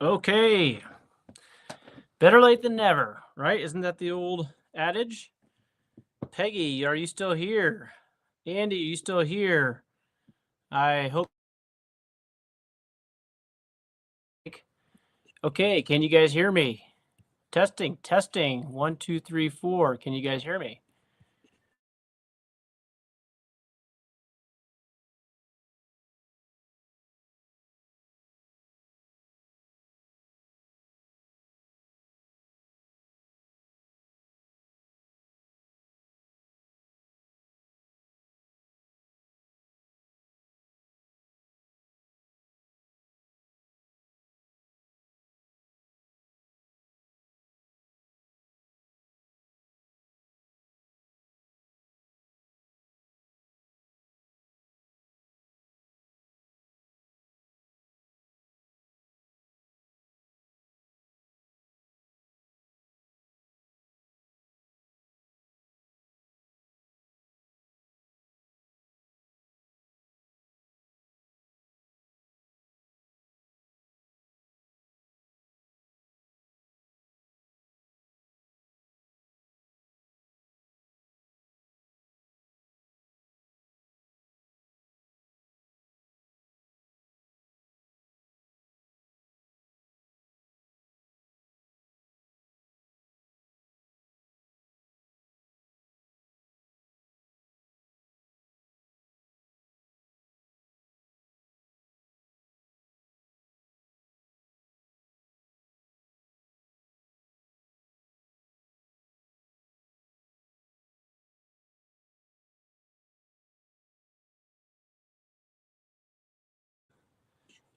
Okay, better late than never, right? Isn't that the old adage? Peggy, are you still here? Andy, are you still here? I hope. Okay, can you guys hear me? Testing, testing. 1, 2, 3, 4. Can you guys hear me?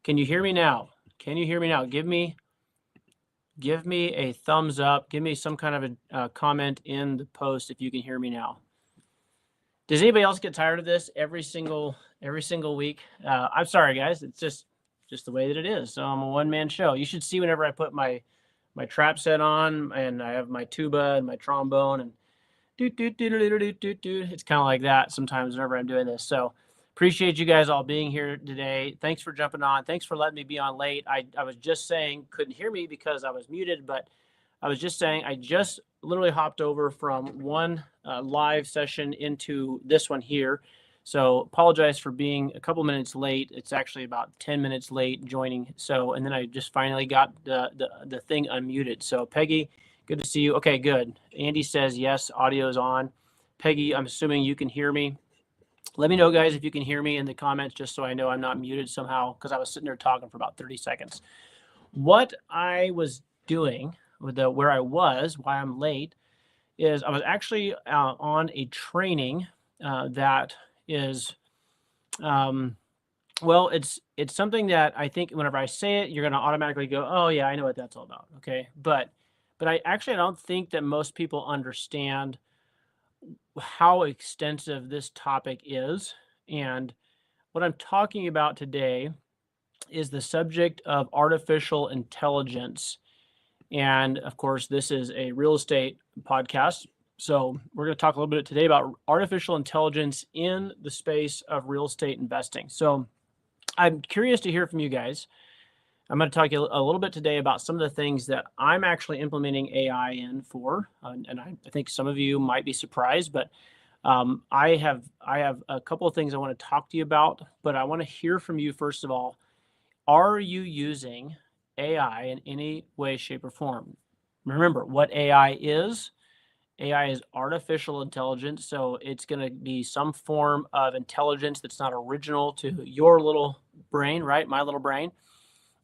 Can you hear me now? Can you hear me now? Give me a thumbs up. Give me some kind of a comment in the post if you can hear me now. Does anybody else get tired of this every single week? I'm sorry, guys. It's just the way that it is. So I'm a one-man show. You should see whenever I put my trap set on and I have my tuba and my trombone and do do do do do do do. It's kind of like that sometimes whenever I'm doing this. So appreciate you guys all being here today. Thanks for jumping on. Thanks for letting me be on late. I was just saying couldn't hear me because I was muted, but I was just saying I just literally hopped over from one live session into this one here. So apologize for being a couple minutes late. It's actually about 10 minutes late joining. So, and then I just finally got the thing unmuted. So Peggy, good to see you. Okay, good. Andy says yes, audio is on. Peggy, I'm assuming you can hear me. Let me know, guys, if you can hear me in the comments, just so I know I'm not muted somehow, because I was sitting there talking for about 30 seconds. What I was doing with where I was, why I'm late, is I was actually on a training that is, well, it's something that I think whenever I say it, you're going to automatically go, oh yeah, I know what that's all about. Okay, but I don't think that most people understand how extensive this topic is. And what I'm talking about today is the subject of artificial intelligence. And of course, this is a real estate podcast. So we're going to talk a little bit today about artificial intelligence in the space of real estate investing. So I'm curious to hear from you guys. I'm going to talk a little bit today about some of the things that I'm actually implementing AI in for. And I think some of you might be surprised, but I have a couple of things I want to talk to you about, but I want to hear from you first of all. Are you using AI in any way, shape, or form? Remember what AI is. AI is artificial intelligence, so it's going to be some form of intelligence that's not original to your little brain, right? My little brain.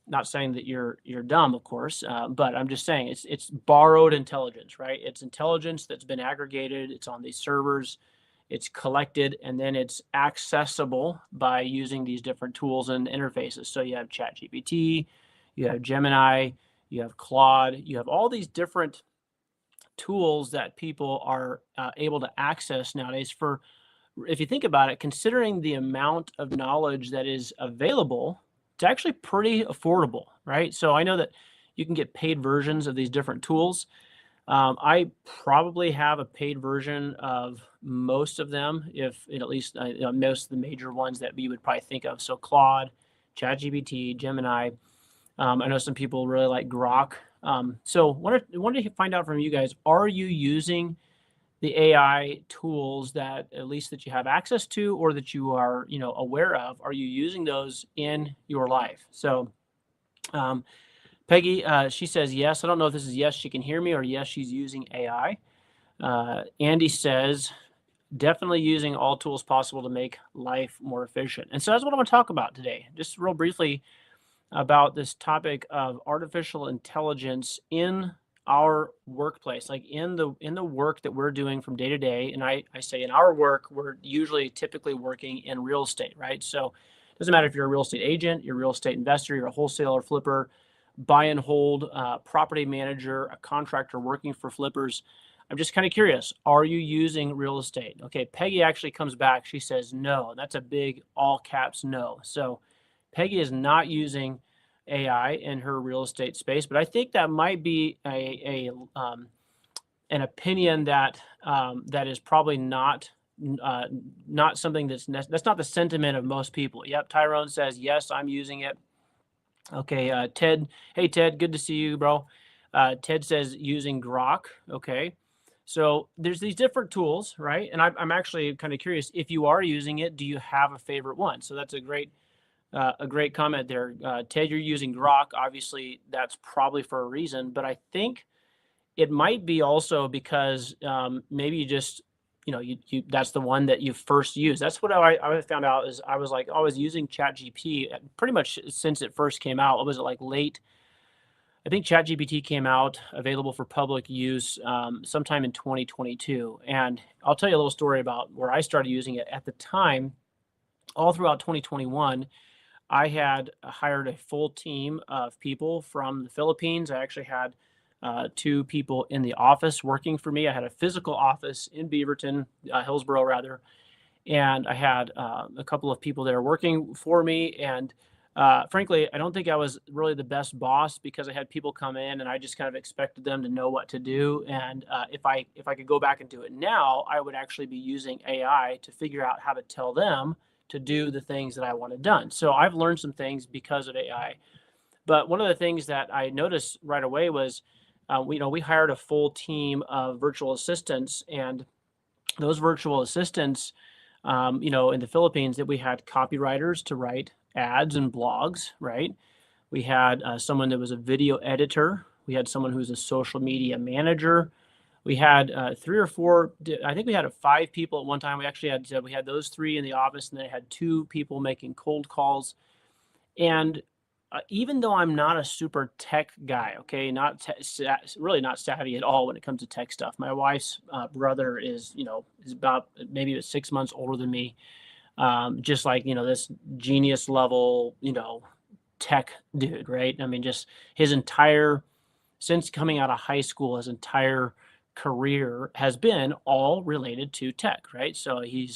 Not saying that you're dumb, of course, but I'm just saying it's borrowed intelligence, right? It's intelligence that's been aggregated. It's on these servers. It's collected and then it's accessible by using these different tools and interfaces. So you have ChatGPT, you have Gemini, you have Claude, you have all these different tools that people are able to access nowadays. For, if you think about it, considering the amount of knowledge that is available, it's actually pretty affordable, right? So I know that you can get paid versions of these different tools. I probably have a paid version of most of them, if at least most of the major ones that we would probably think of. So Claude, ChatGPT, Gemini. I know some people really like Grok. So wanted to find out from you guys, are you using the AI tools that at least that you have access to or that you are, aware of? Are you using those in your life? So um, Peggy, she says yes. I don't know if this is yes, she can hear me, or yes, she's using AI. Andy says definitely using all tools possible to make life more efficient. And so that's what I want to talk about today. Just real briefly about this topic of artificial intelligence in our workplace, like in the work that we're doing from day to day. And I say in our work, we're usually typically working in real estate, right? So it doesn't matter if you're a real estate agent, you're a real estate investor, you're a wholesaler, flipper, buy and hold, property manager, a contractor working for flippers. I'm just kind of curious, are you using real estate? Okay, Peggy actually comes back. She says no. That's a big all caps no. So Peggy is not using AI in her real estate space, but I think that might be an opinion that that is probably not something that's not the sentiment of most people. Yep, Tyrone says yes, I'm using it. Okay, Ted. Hey, Ted, good to see you, bro. Ted says using Grok. Okay, so there's these different tools, right? And I'm actually kind of curious if you are using it. Do you have a favorite one? So that's a great comment there. Ted, you're using Grok. Obviously, that's probably for a reason, but I think it might be also because maybe you just, you that's the one that you first used. That's what I found out is I was like, I was using ChatGPT pretty much since it first came out. What was it like late? I think ChatGPT came out available for public use sometime in 2022. And I'll tell you a little story about where I started using it at the time. All throughout 2021, I had hired a full team of people from the Philippines. I actually had two people in the office working for me. I had a physical office in Beaverton, Hillsboro rather, and I had a couple of people there working for me. And frankly, I don't think I was really the best boss because I had people come in and I just kind of expected them to know what to do. And if I could go back and do it now, I would actually be using AI to figure out how to tell them to do the things that I wanted done. So I've learned some things because of AI. But one of the things that I noticed right away was, we hired a full team of virtual assistants, and those virtual assistants, in the Philippines, that we had copywriters to write ads and blogs, right? We had someone that was a video editor. We had someone who's a social media manager. We had three or four. I think we had 5 people at one time. We had those 3 in the office, and then I had 2 people making cold calls. And even though I'm not a super tech guy, okay, really not savvy at all when it comes to tech stuff. My wife's brother is about maybe 6 months older than me. Just like this genius level, tech dude, right? I mean, just his entire since coming out of high school, his entire career has been all related to tech, right? So he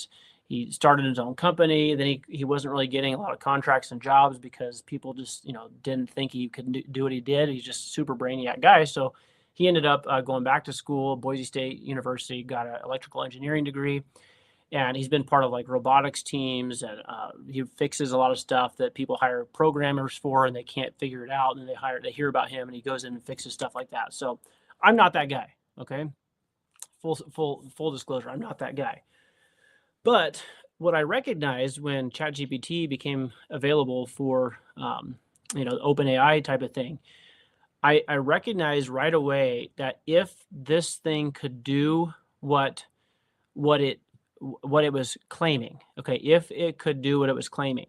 started his own company. Then he wasn't really getting a lot of contracts and jobs because people just didn't think he could do what he did. He's just super brainiac guy. So he ended up going back to school, Boise State University, got an electrical engineering degree, and he's been part of like robotics teams, and he fixes a lot of stuff that people hire programmers for and they can't figure it out, and they hear about him and he goes in and fixes stuff like that. So I'm not that guy. Okay, full disclosure, I'm not that guy. But what I recognized when ChatGPT became available for OpenAI type of thing, I recognized right away that if this thing could do what it was claiming, okay, if it could do what it was claiming,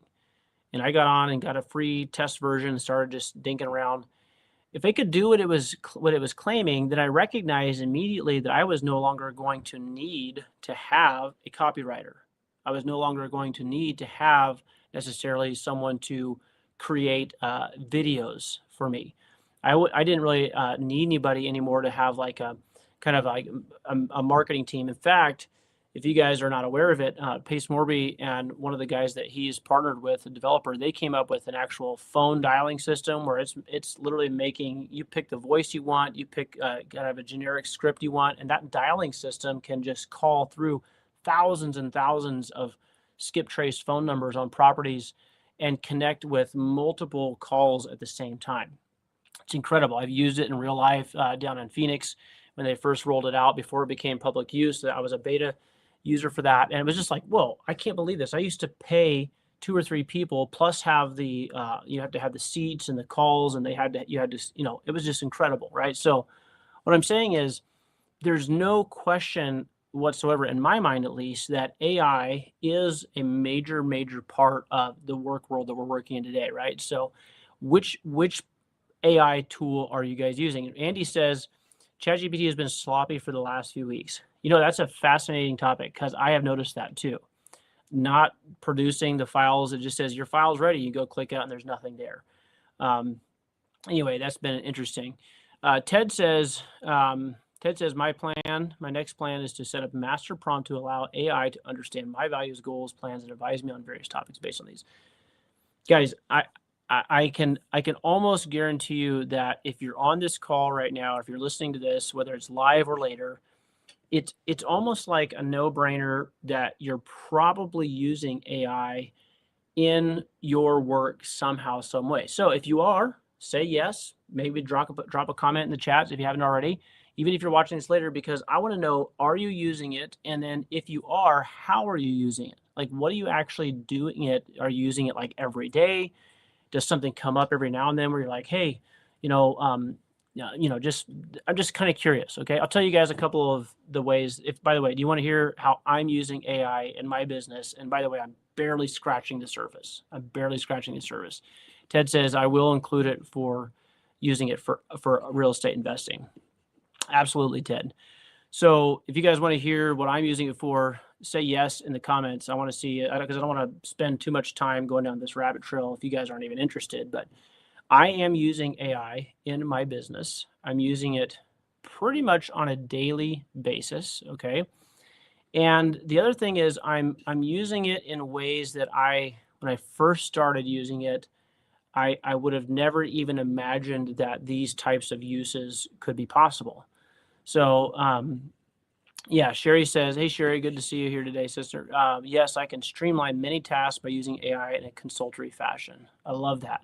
and I got on and got a free test version and started just dinking around. If it could do what it was claiming, then I recognized immediately that I was no longer going to need to have a copywriter. I was no longer going to need to have necessarily someone to create videos for me. I didn't really need anybody anymore to have like a kind of like a marketing team. In fact, if you guys are not aware of it, Pace Morby and one of the guys that he's partnered with, a developer, they came up with an actual phone dialing system where it's literally making you pick the voice you want, you pick kind of a generic script you want, and that dialing system can just call through thousands and thousands of skip trace phone numbers on properties and connect with multiple calls at the same time. It's incredible. I've used it in real life down in Phoenix when they first rolled it out before it became public use. I was a beta user for that, and it was just like, whoa, I can't believe this. I used to pay 2 or 3 people plus have the you have to have the seats and the calls, and you had to it was just incredible, right? So what I'm saying is there's no question whatsoever in my mind, at least, that AI is a major part of the work world that we're working in today, right? So which AI tool are you guys using? Andy says ChatGPT has been sloppy for the last few weeks. That's a fascinating topic because I have noticed that too. Not producing the files. It just says your file's ready. You go click out and there's nothing there. Anyway, that's been interesting. Ted says my next plan is to set up master prompt to allow AI to understand my values, goals, plans, and advise me on various topics based on these. Guys, I can almost guarantee you that if you're on this call right now, if you're listening to this, whether it's live or later, it's almost like a no-brainer that you're probably using AI in your work somehow, some way. So if you are, say yes. Maybe drop a comment in the chat if you haven't already. Even if you're watching this later, because I want to know, are you using it? And then if you are, how are you using it? Like, what are you actually doing it? Are you using it like every day? Does something come up every now and then where you're like, hey, I'm just kind of curious. Okay. I'll tell you guys a couple of the ways. By the way, do you want to hear how I'm using AI in my business? And by the way, I'm barely scratching the surface. Ted says I will include it for using it for real estate investing. Absolutely, Ted. So if you guys want to hear what I'm using it for, say yes in the comments. I want to see it because I don't want to spend too much time going down this rabbit trail if you guys aren't even interested. But I am using AI in my business. I'm using it pretty much on a daily basis. Okay. And the other thing is I'm using it in ways that when I first started using it, I would have never even imagined that these types of uses could be possible. So, yeah, Sherry says, hey, Sherry, good to see you here today, sister. Yes, I can streamline many tasks by using AI in a consultory fashion. I love that.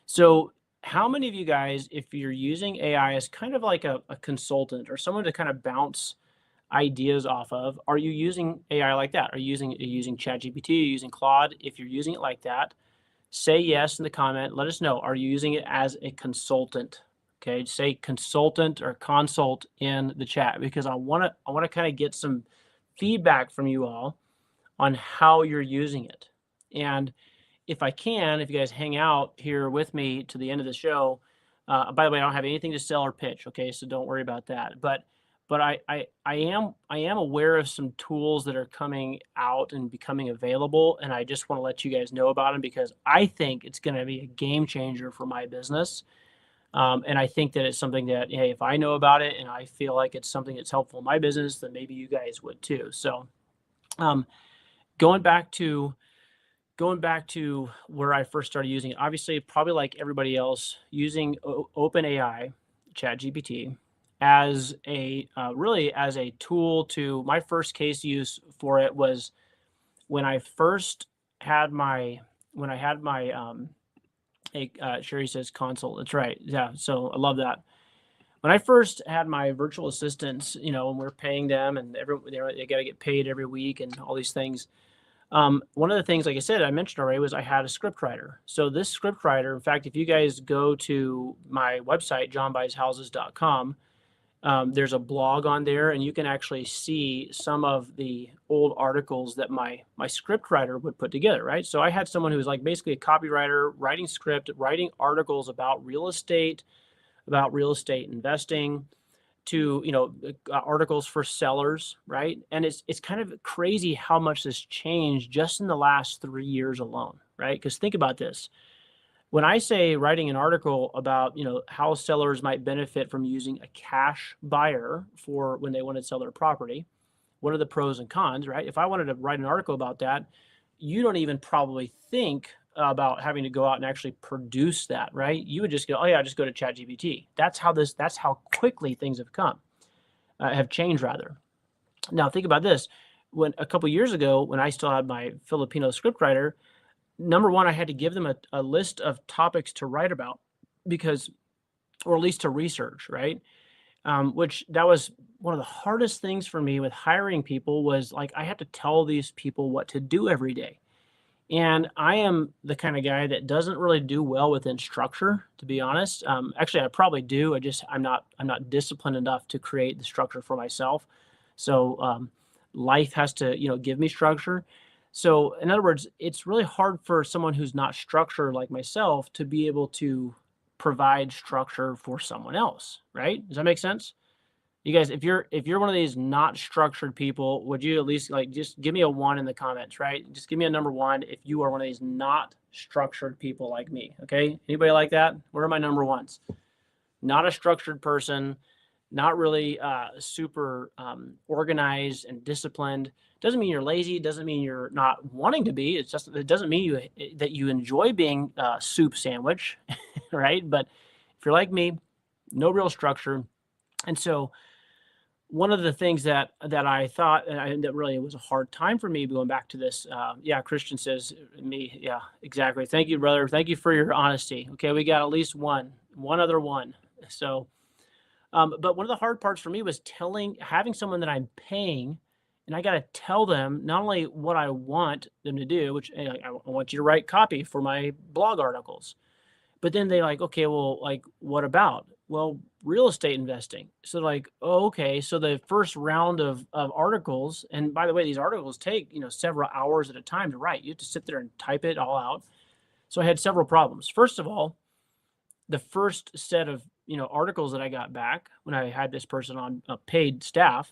So how many of you guys, if you're using AI as kind of like a consultant or someone to kind of bounce ideas off of, are you using AI like that? Are you using ChatGPT? Are you using Claude? If you're using it like that, say yes in the comment. Let us know. Are you using it as a consultant? Okay, say consultant or consult in the chat because I want to kind of get some feedback from you all on how you're using it. And if you guys hang out here with me to the end of the show, by the way, I don't have anything to sell or pitch. Okay, so don't worry about that. But I am aware of some tools that are coming out and becoming available, and I just want to let you guys know about them because I think it's going to be a game changer for my business. And I think that it's something that, hey, if I know about it and I feel like it's something that's helpful in my business, then maybe you guys would too. So going back to where I first started using it, obviously, probably like everybody else, using OpenAI, ChatGPT, as really as a tool to my first case use for it was when I first had my Sherry says console. That's right. Yeah. So I love that. When I first had my virtual assistants, and we're paying them and they got to get paid every week and all these things. One of the things, like I said, I mentioned already was I had a script writer. So this script writer, in fact, if you guys go to my website, johnbuyshouses.com, there's a blog on there and you can actually see some of the old articles that my script writer would put together, right? So I had someone who was like basically a copywriter, writing script, writing articles about real estate investing, to articles for sellers, right? And it's kind of crazy how much this changed just in the last 3 years alone, right? Because think about this. When I say writing an article about how sellers might benefit from using a cash buyer for when they want to sell their property, what are the pros and cons, right? If I wanted to write an article about that, you don't even probably think about having to go out and actually produce that, right? You would just go, oh yeah, just go to ChatGPT. That's how quickly things have changed rather. Now think about this. When a couple years ago, when I still had my Filipino scriptwriter, number one, I had to give them a list of topics to write about because, or at least to research, right? Which that was one of the hardest things for me with hiring people was like I had to tell these people what to do every day. And I am the kind of guy that doesn't really do well within structure, to be honest. Actually, I probably do. I'm not disciplined enough to create the structure for myself. So life has to, give me structure. So in other words, it's really hard for someone who's not structured like myself to be able to provide structure for someone else, right? Does that make sense? You guys, if you're one of these not structured people, would you at least like just give me a one in the comments, right? Just give me a number one if you are one of these not structured people like me. Okay. Anybody like that? What are my number ones? Not a structured person, not really super organized and disciplined. Doesn't mean you're lazy. Doesn't mean you're not wanting to be. It's just it doesn't mean that you enjoy being a soup sandwich, right? But if you're like me, no real structure, and so one of the things that I thought and that really was a hard time for me going back to this. Yeah, Christian says me. Yeah, exactly. Thank you, brother. Thank you for your honesty. Okay, we got at least one other one. So, but one of the hard parts for me was having someone that I'm paying, and I got to tell them not only what I want them to do, which hey, I want you to write copy for my blog articles, but then they like, okay, well, like, what about? Well, real estate investing. So like, oh, okay. So the first round of articles, and by the way, these articles take, several hours at a time to write. You have to sit there and type it all out. So I had several problems. First of all, the first set of, articles that I got back when I had this person on a paid staff.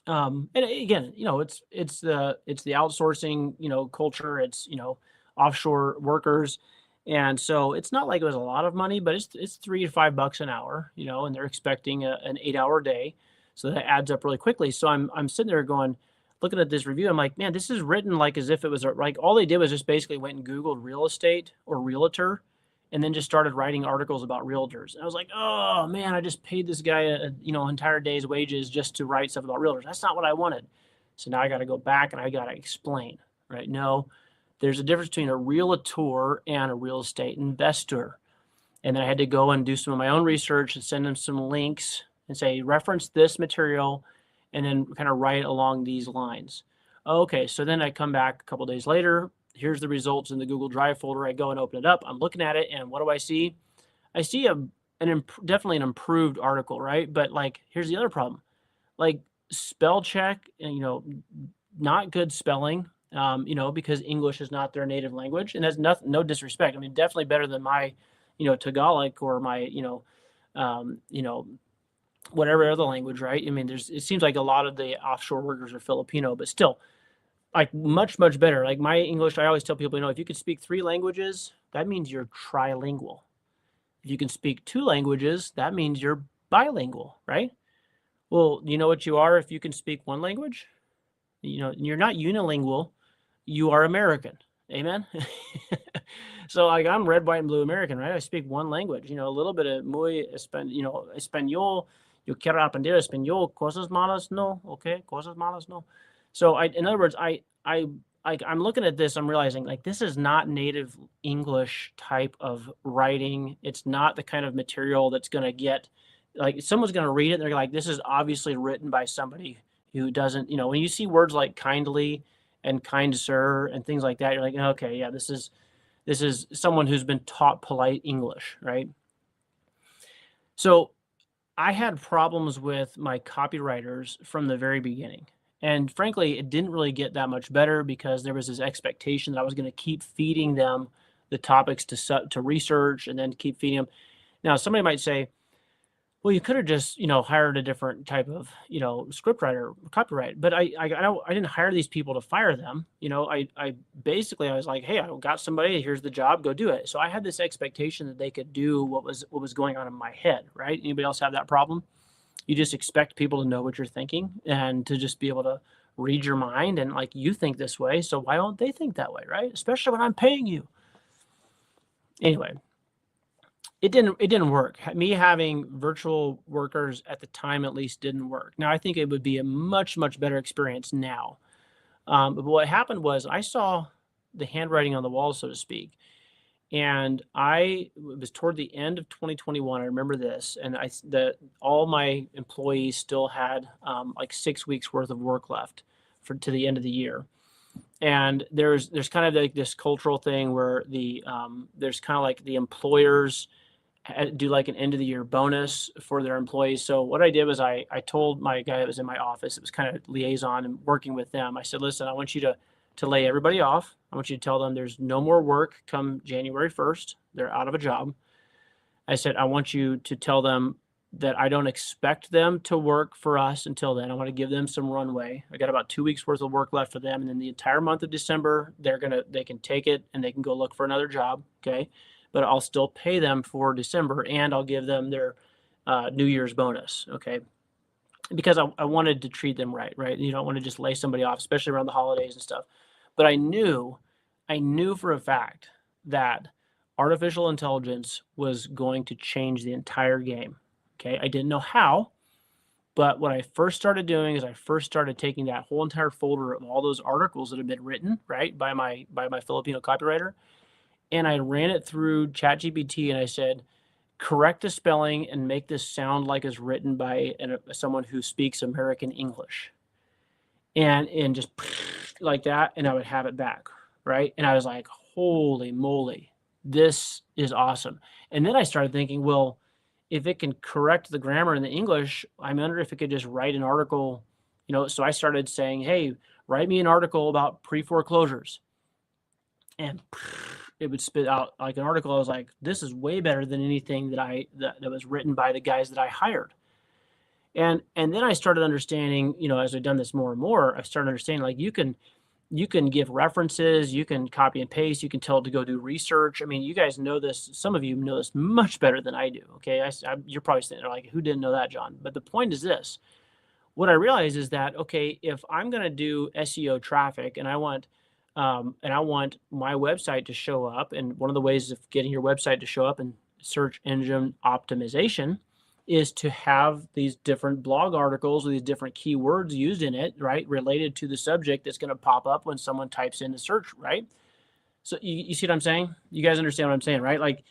And again, it's the outsourcing, culture. It's, offshore workers, and so it's not like it was a lot of money, but it's $3 to $5 an hour, and they're expecting an 8 hour day, so that adds up really quickly. So I'm sitting there going, looking at this review, I'm like, man, this is written like as if it was like all they did was just basically went and Googled real estate or realtor, and then just started writing articles about realtors. And I was like, oh man, I just paid this guy entire day's wages just to write stuff about realtors. That's not what I wanted. So now I got to go back and I got to explain, right? No, there's a difference between a realtor and a real estate investor. And then I had to go and do some of my own research and send them some links and say, reference this material, and then kind of write along these lines. Okay, so then I come back a couple days later. Here's the results in the Google Drive folder. I go and open it up. I'm looking at it, and what do I see? I see definitely an improved article, right? But like, here's the other problem. Like spell check, and not good spelling. Because English is not their native language, and that's no disrespect. I mean, definitely better than my, Tagalog or my, whatever other language, right? I mean, it seems like a lot of the offshore workers are Filipino, but still, like much, much better. Like my English, I always tell people, if you can speak 3 languages, that means you're trilingual. If you can speak 2 languages, that means you're bilingual, right? Well, you know what you are if you can speak 1 language? You're not unilingual, you are American. Amen. So like I'm red, white, and blue American, right? I speak 1 language, a little bit of español. Yo quiero aprender español. Cosas malas, no. Okay. Cosas malas, no. So in other words, I'm looking at this, I'm realizing like this is not native English type of writing. It's not the kind of material that's going to get like someone's going to read it and they're like, this is obviously written by somebody who doesn't, when you see words like kindly and kind sir and things like that, you're like, okay, yeah, this is someone who's been taught polite English, right? So I had problems with my copywriters from the very beginning. And frankly, it didn't really get that much better because there was this expectation that I was going to keep feeding them the topics to research and then keep feeding them. Now, somebody might say, well, you could have just, hired a different type of, script writer, copyright. But I didn't hire these people to fire them. I basically, I was like, hey, I got somebody, here's the job, go do it. So I had this expectation that they could do what was going on in my head, right? Anybody else have that problem? You just expect people to know what you're thinking and to just be able to read your mind and like you think this way. So why don't they think that way, right? Especially when I'm paying you. Anyway. It didn't work. Me having virtual workers at the time, at least, didn't work. Now, I think it would be a much, much better experience now. But what happened was I saw the handwriting on the wall, so to speak. And it was toward the end of 2021. I remember this, and all my employees still had like 6 weeks worth of work left to the end of the year. And there's kind of like this cultural thing where there's kind of like the employers do like an end of the year bonus for their employees. So what I did was I told my guy that was in my office, it was kind of liaison and working with them. I said, listen, I want you to lay everybody off. I want you to tell them there's no more work come January 1st. They're out of a job. I said, I want you to tell them that I don't expect them to work for us until then. I want to give them some runway. I got about 2 weeks worth of work left for them. And then the entire month of December, they can take it and they can go look for another job. Okay. But I'll still pay them for December, and I'll give them their New Year's bonus. Okay. Because I wanted to treat them right. You don't want to just lay somebody off, especially around the holidays and stuff. But I knew for a fact that artificial intelligence was going to change the entire game. Okay. I didn't know how, but what I first started doing is I first started taking that whole entire folder of all those articles that had been written, right, by my Filipino copywriter, and I ran it through ChatGPT, and I said, correct the spelling and make this sound like it's written by someone who speaks American English. And just like that, and I would have it back, right? And I was like, holy moly, this is awesome. And then I started thinking, well, if it can correct the grammar in the English, I wonder if it could just write an article, so I started saying, hey, write me an article about pre-foreclosures. And it would spit out like an article. I was like, this is way better than anything that was written by the guys that I hired. And then I started understanding, as I've done this more and more, I started understanding like you can give references, you can copy and paste, you can tell it to go do research. I mean, you guys know this. Some of you know this much better than I do. Okay. You're probably sitting there like, who didn't know that, John? But the point is this. What I realize is that, okay, if I'm going to do SEO traffic and I want my website to show up, and one of the ways of getting your website to show up in search engine optimization is to have these different blog articles with these different keywords used in it, right, related to the subject that's going to pop up when someone types in the search, right? So you see what I'm saying? You guys understand what I'm saying, right? Like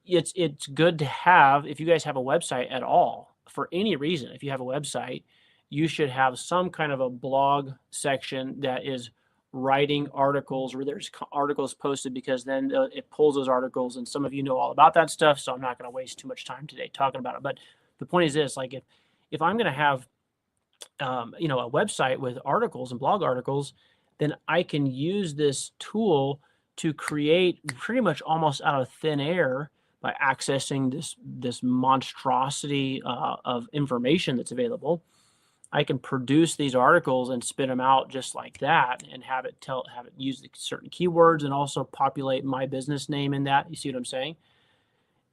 it's good to have, if you guys have a website at all, for any reason, if you have a website, you should have some kind of a blog section that is writing articles, or there's articles posted, because then it pulls those articles, and some of you know all about that stuff, so I'm not going to waste too much time today talking about it. But the point is this, like if I'm going to have a website with articles and blog articles, then I can use this tool to create pretty much almost out of thin air by accessing this monstrosity of information that's available. I can produce these articles and spit them out just like that, and have it use certain keywords and also populate my business name in that. You see what I'm saying?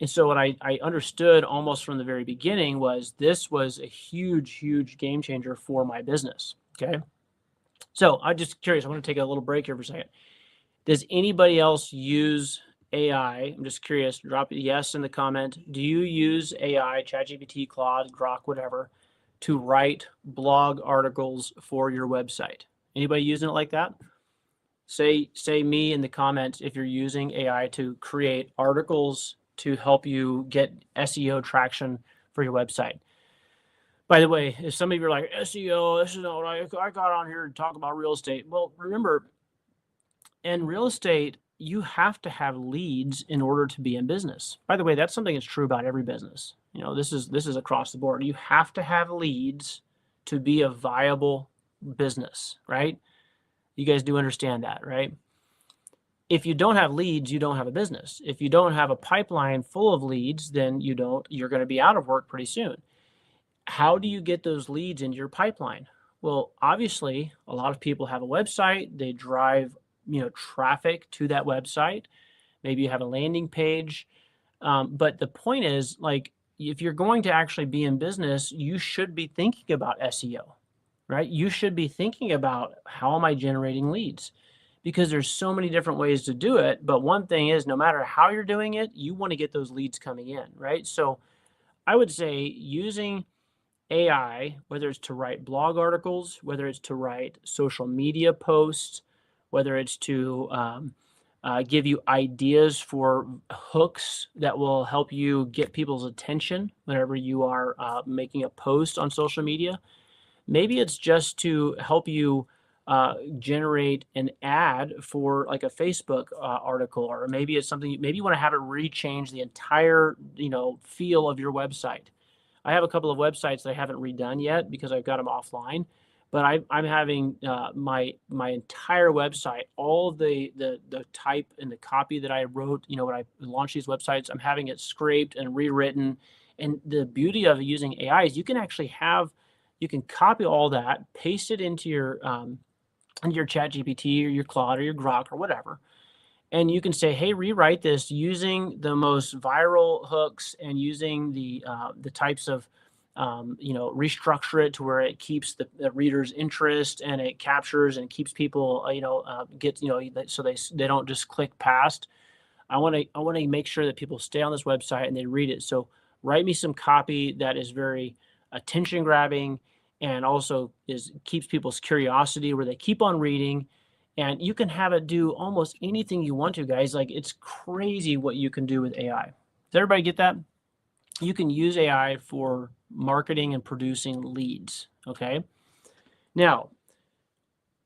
And so what I understood almost from the very beginning was this was a huge, huge game changer for my business. Okay. So I'm just curious. I want to take a little break here for a second. Does anybody else use AI? I'm just curious. Drop a yes in the comment. Do you use AI, ChatGPT, Claude, Grok, whatever, to write blog articles for your website? Anybody using it like that? Say me in the comments if you're using AI to create articles to help you get SEO traction for your website. By the way, if some of you are like, SEO, this is not what I got on here to talk about real estate. Well, remember, in real estate, you have to have leads in order to be in business. By the way, that's something that's true about every business. This is across the board. You have to have leads to be a viable business, right? You guys do understand that, right? If you don't have leads, you don't have a business. If you don't have a pipeline full of leads, then you're going to be out of work pretty soon. How do you get those leads into your pipeline? Well, obviously, a lot of people have a website. They drive, traffic to that website. Maybe you have a landing page. But the point is, like, if you're going to actually be in business, you should be thinking about SEO, right? You should be thinking about, how am I generating leads? Because there's so many different ways to do it. But one thing is, no matter how you're doing it, you want to get those leads coming in, right? So I would say using AI, whether it's to write blog articles, whether it's to write social media posts, whether it's to give you ideas for hooks that will help you get people's attention whenever you are making a post on social media. Maybe it's just to help you generate an ad for like a Facebook article, or maybe it's something. Maybe you want to have it rechange the entire feel of your website. I have a couple of websites that I haven't redone yet because I've got them offline. But I'm having my entire website, all of the type and the copy that I wrote, when I launched these websites, I'm having it scraped and rewritten. And the beauty of using AI is you can copy all that, paste it into your Chat GPT or your Claude or your Grok or whatever, and you can say, "Hey, rewrite this using the most viral hooks and using the types of restructure it to where it keeps the reader's interest and it captures and keeps people so they don't just click past. I want to make sure that people stay on this website and they read it. So write me some copy that is very attention grabbing and also keeps people's curiosity where they keep on reading, and you can have it do almost anything you want to, guys. Like, it's crazy what you can do with AI. Does everybody get that? You can use AI for marketing and producing leads. Okay. Now,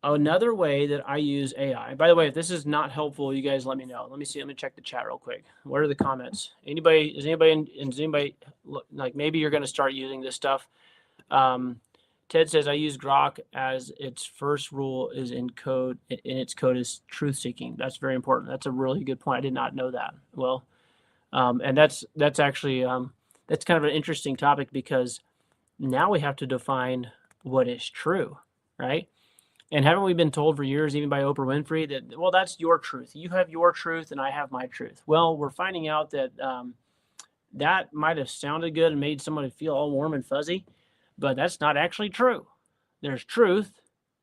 another way that I use AI, by the way, if this is not helpful, you guys let me know. Let me see. Let me check the chat real quick. What are the comments? Is anybody like, maybe you're going to start using this stuff? Ted says, I use Grok as its first rule is in its code is truth seeking. That's very important. That's a really good point. I did not know that. Well, and that's actually, that's kind of an interesting topic, because now we have to define what is true, right? And haven't we been told for years, even by Oprah Winfrey, that, well, that's your truth. You have your truth and I have my truth. Well, we're finding out that that might have sounded good and made somebody feel all warm and fuzzy, but that's not actually true. There's truth,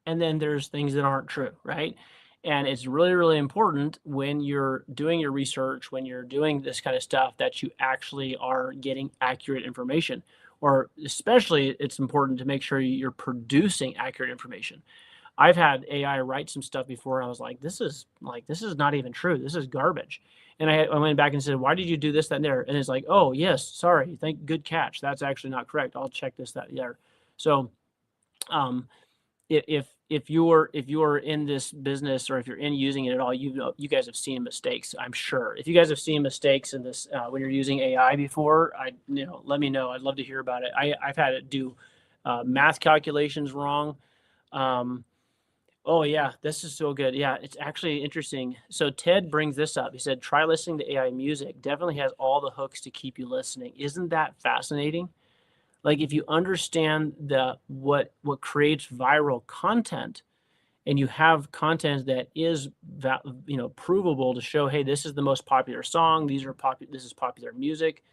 and then there's things that aren't true, right? And it's really, really important when you're doing your research, when you're doing this kind of stuff, that you actually are getting accurate information. Or especially, it's important to make sure you're producing accurate information. I've had AI write some stuff before, and I was like, this is not even true. This is garbage. And I went back and said, why did you do this, that, and there? And it's like, oh, yes, sorry. Good catch. That's actually not correct. I'll check this, that, there. So if you're in this business, or if you're in using it at all, you guys have seen mistakes, I'm sure. If you guys have seen mistakes in this when you're using AI before, let me know. I'd love to hear about it. I've had it do math calculations wrong. Oh yeah, this is so good. Yeah, it's actually interesting. So Ted brings this up. He said, try listening to AI music. Definitely has all the hooks to keep you listening. Isn't that fascinating? Like, if you understand what creates viral content, and you have content that is provable to show, hey, this is the most popular song, this is popular music,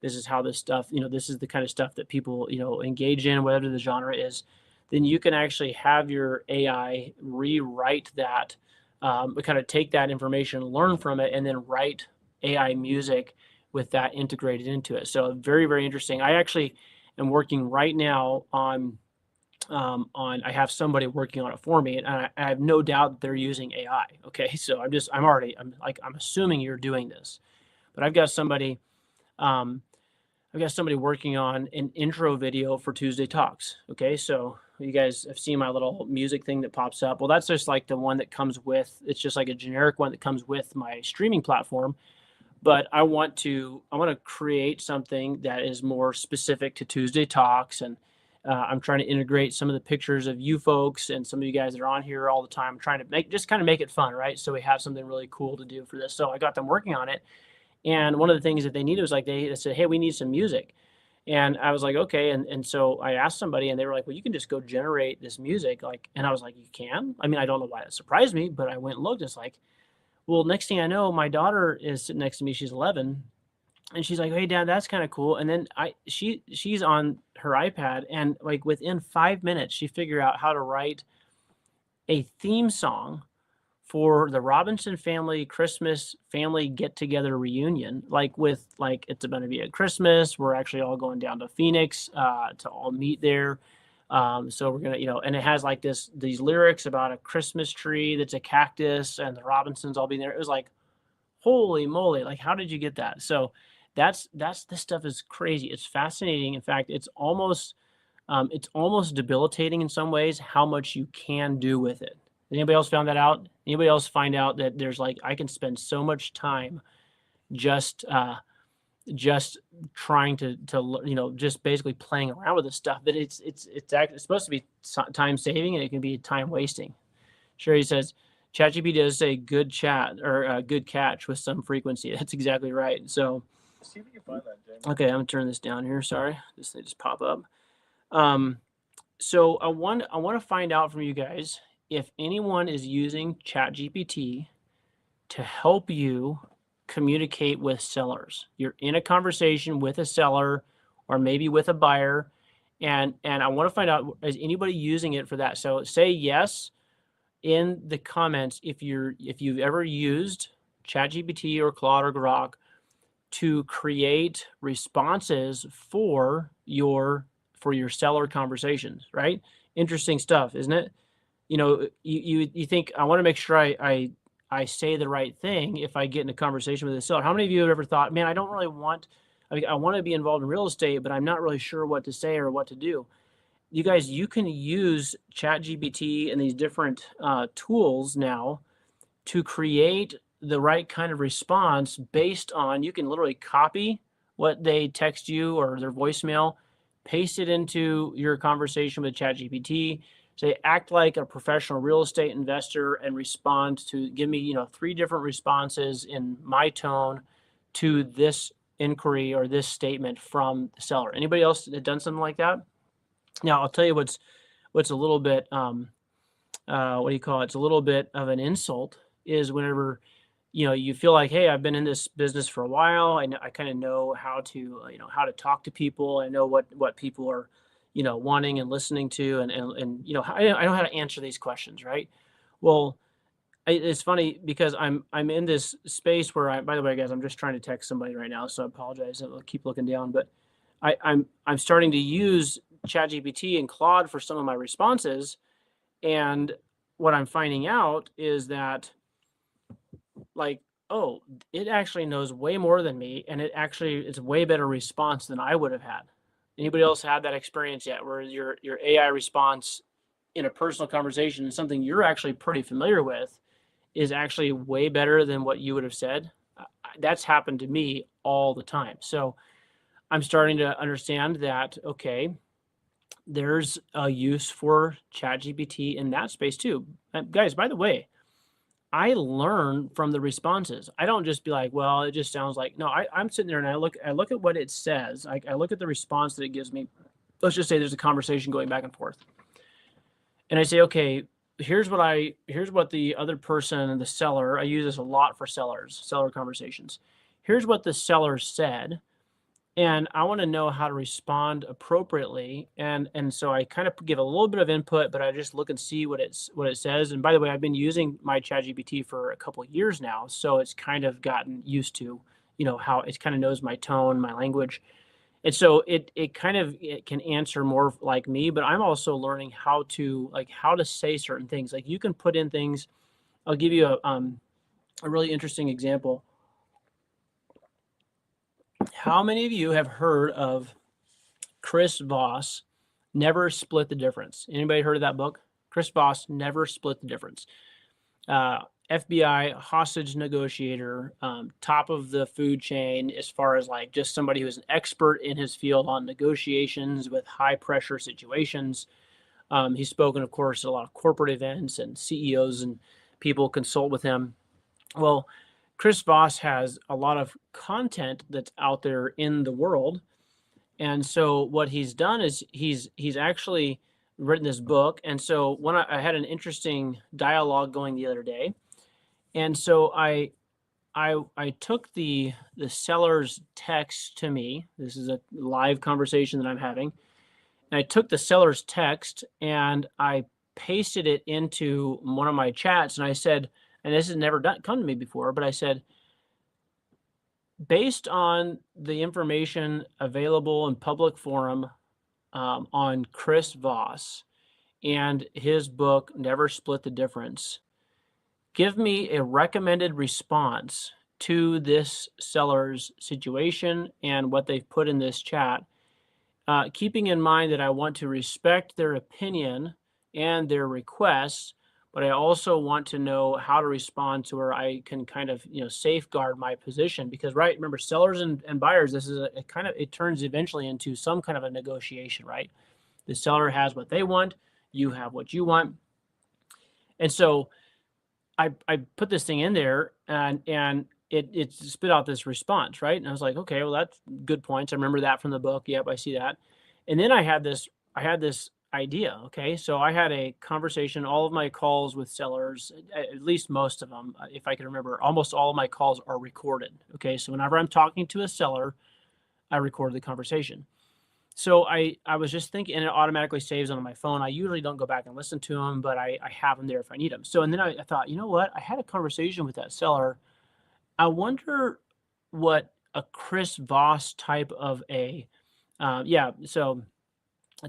this is how this stuff, this is the kind of stuff that people engage in, whatever the genre is, then you can actually have your AI rewrite that, kind of take that information, learn from it, and then write AI music with that integrated into it. So very, very interesting. I actually am working right now on I have somebody working on it for me, and I have no doubt that they're using AI. Okay, so I'm assuming you're doing this, but I've got somebody working on an intro video for Tuesday Talks. Okay, so you guys have seen my little music thing that pops up. Well, that's just like the one that comes with, it's just like a generic one that comes with my streaming platform. But I want to create something that is more specific to Tuesday Talks, and I'm trying to integrate some of the pictures of you folks and some of you guys that are on here all the time. I'm trying to make it fun, right? So we have something really cool to do for this. So I got them working on it, and one of the things that they needed was, like, they said, hey, we need some music. And I was like, okay. And so I asked somebody, and they were like, well, you can just go generate this music. And I was like, you can? I mean, I don't know why that surprised me, but I went and looked. It's like, well, next thing I know, my daughter is sitting next to me. She's 11. And she's like, hey, Dad, that's kind of cool. And then she's on her iPad, and like within 5 minutes, she figured out how to write a theme song for the Robinson family Christmas family get together reunion. It's going to be at Christmas. We're actually all going down to Phoenix to all meet there. So we're gonna, and it has like these lyrics about a Christmas tree that's a cactus and the Robinsons all being there. It was like, holy moly, like how did you get that? So that's this stuff is crazy. It's fascinating. In fact, it's almost debilitating in some ways how much you can do with it. Anybody else found that out? Anybody else find out that there's like I can spend so much time just just trying to just basically playing around with this stuff that it's supposed to be time saving and it can be time wasting. Sherry says ChatGPT does say good chat or good catch with some frequency. That's exactly right. So See if you can find that, Jamie. okay, I'm gonna turn this down here. Sorry, they just pop up. So I want to find out from you guys if anyone is using ChatGPT to help you communicate with sellers. You're in a conversation with a seller or maybe with a buyer, and I want to find out, is anybody using it for that? So say yes in the comments if you've ever used ChatGPT or Claude or Grok to create responses for your seller conversations, right? Interesting stuff, isn't it? You think I want to make sure I say the right thing if I get in a conversation with a seller. How many of you have ever thought, man, I don't really want, I want to be involved in real estate, but I'm not really sure what to say or what to do. You guys, you can use ChatGPT and these different tools now to create the right kind of response based on, you can literally copy what they text you or their voicemail, paste it into your conversation with ChatGPT, say, act like a professional real estate investor and respond to, give me, 3 different responses in my tone to this inquiry or this statement from the seller. Anybody else that done something like that? Now, I'll tell you what's a little bit, what do you call it? It's a little bit of an insult is whenever, you feel like, hey, I've been in this business for a while. I kind of know how to, how to talk to people. I know what people are, wanting and listening to, and I know how to answer these questions, right? Well, it's funny because I'm in this space where by the way, guys, I'm just trying to text somebody right now, so I apologize. I'll keep looking down, but I'm starting to use ChatGPT and Claude for some of my responses, and what I'm finding out is that, like, oh, it actually knows way more than me, and it's a way better response than I would have had. Anybody else had that experience yet, where your AI response in a personal conversation, something you're actually pretty familiar with, is actually way better than what you would have said? That's happened to me all the time. So I'm starting to understand that, okay, there's a use for ChatGPT in that space too. Guys, by the way, I learn from the responses. I don't just be like, well, it just sounds like, no, I'm sitting there and I look at what it says. I look at the response that it gives me. Let's just say there's a conversation going back and forth. And I say, okay, here's what the other person, the seller, I use this a lot for seller conversations. Here's what the seller said, and I want to know how to respond appropriately. And so I kind of give a little bit of input, but I just look and see what it says. And by the way, I've been using my ChatGPT for a couple of years now, so it's kind of gotten used to, how it kind of knows my tone, my language. And so it can answer more like me, but I'm also learning how to say certain things. Like, you can put in things. I'll give you a really interesting example. How many of you have heard of Chris Voss, Never Split the Difference? Anybody heard of that book? Chris Voss, Never Split the Difference. FBI hostage negotiator, top of the food chain as far as like just somebody who's an expert in his field on negotiations with high pressure situations. He's spoken, of course, at a lot of corporate events, and CEOs and people consult with him. Well, Chris Voss has a lot of content that's out there in the world. And so what he's done is he's actually written this book. And so when I had an interesting dialogue going the other day, and so I took the seller's text to me. This is a live conversation that I'm having. And I took the seller's text and I pasted it into one of my chats, and I said, and this has never come to me before, but I said, based on the information available in public forum on Chris Voss and his book, Never Split the Difference. Give me a recommended response to this seller's situation and what they've put in this chat, keeping in mind that I want to respect their opinion and their requests, but I also want to know how to respond to where I can kind of, safeguard my position. Because, right, remember, sellers and buyers, this is a kind of, it turns eventually into some kind of a negotiation, right? The seller has what they want, you have what you want. And so I put this thing in there, and it spit out this response, right? And I was like, okay, well, that's good points. I remember that from the book. Yep, I see that. And then I had this idea. Okay, so I had a conversation. All of my calls with sellers, at least most of them, if I can remember, almost all of my calls are recorded. Okay, so whenever I'm talking to a seller, I record the conversation. So I was just thinking, and it automatically saves on my phone. I usually don't go back and listen to them, but I have them there if I need them. So, and then I thought, you know what? I had a conversation with that seller. I wonder what a Chris Voss type of a, yeah. So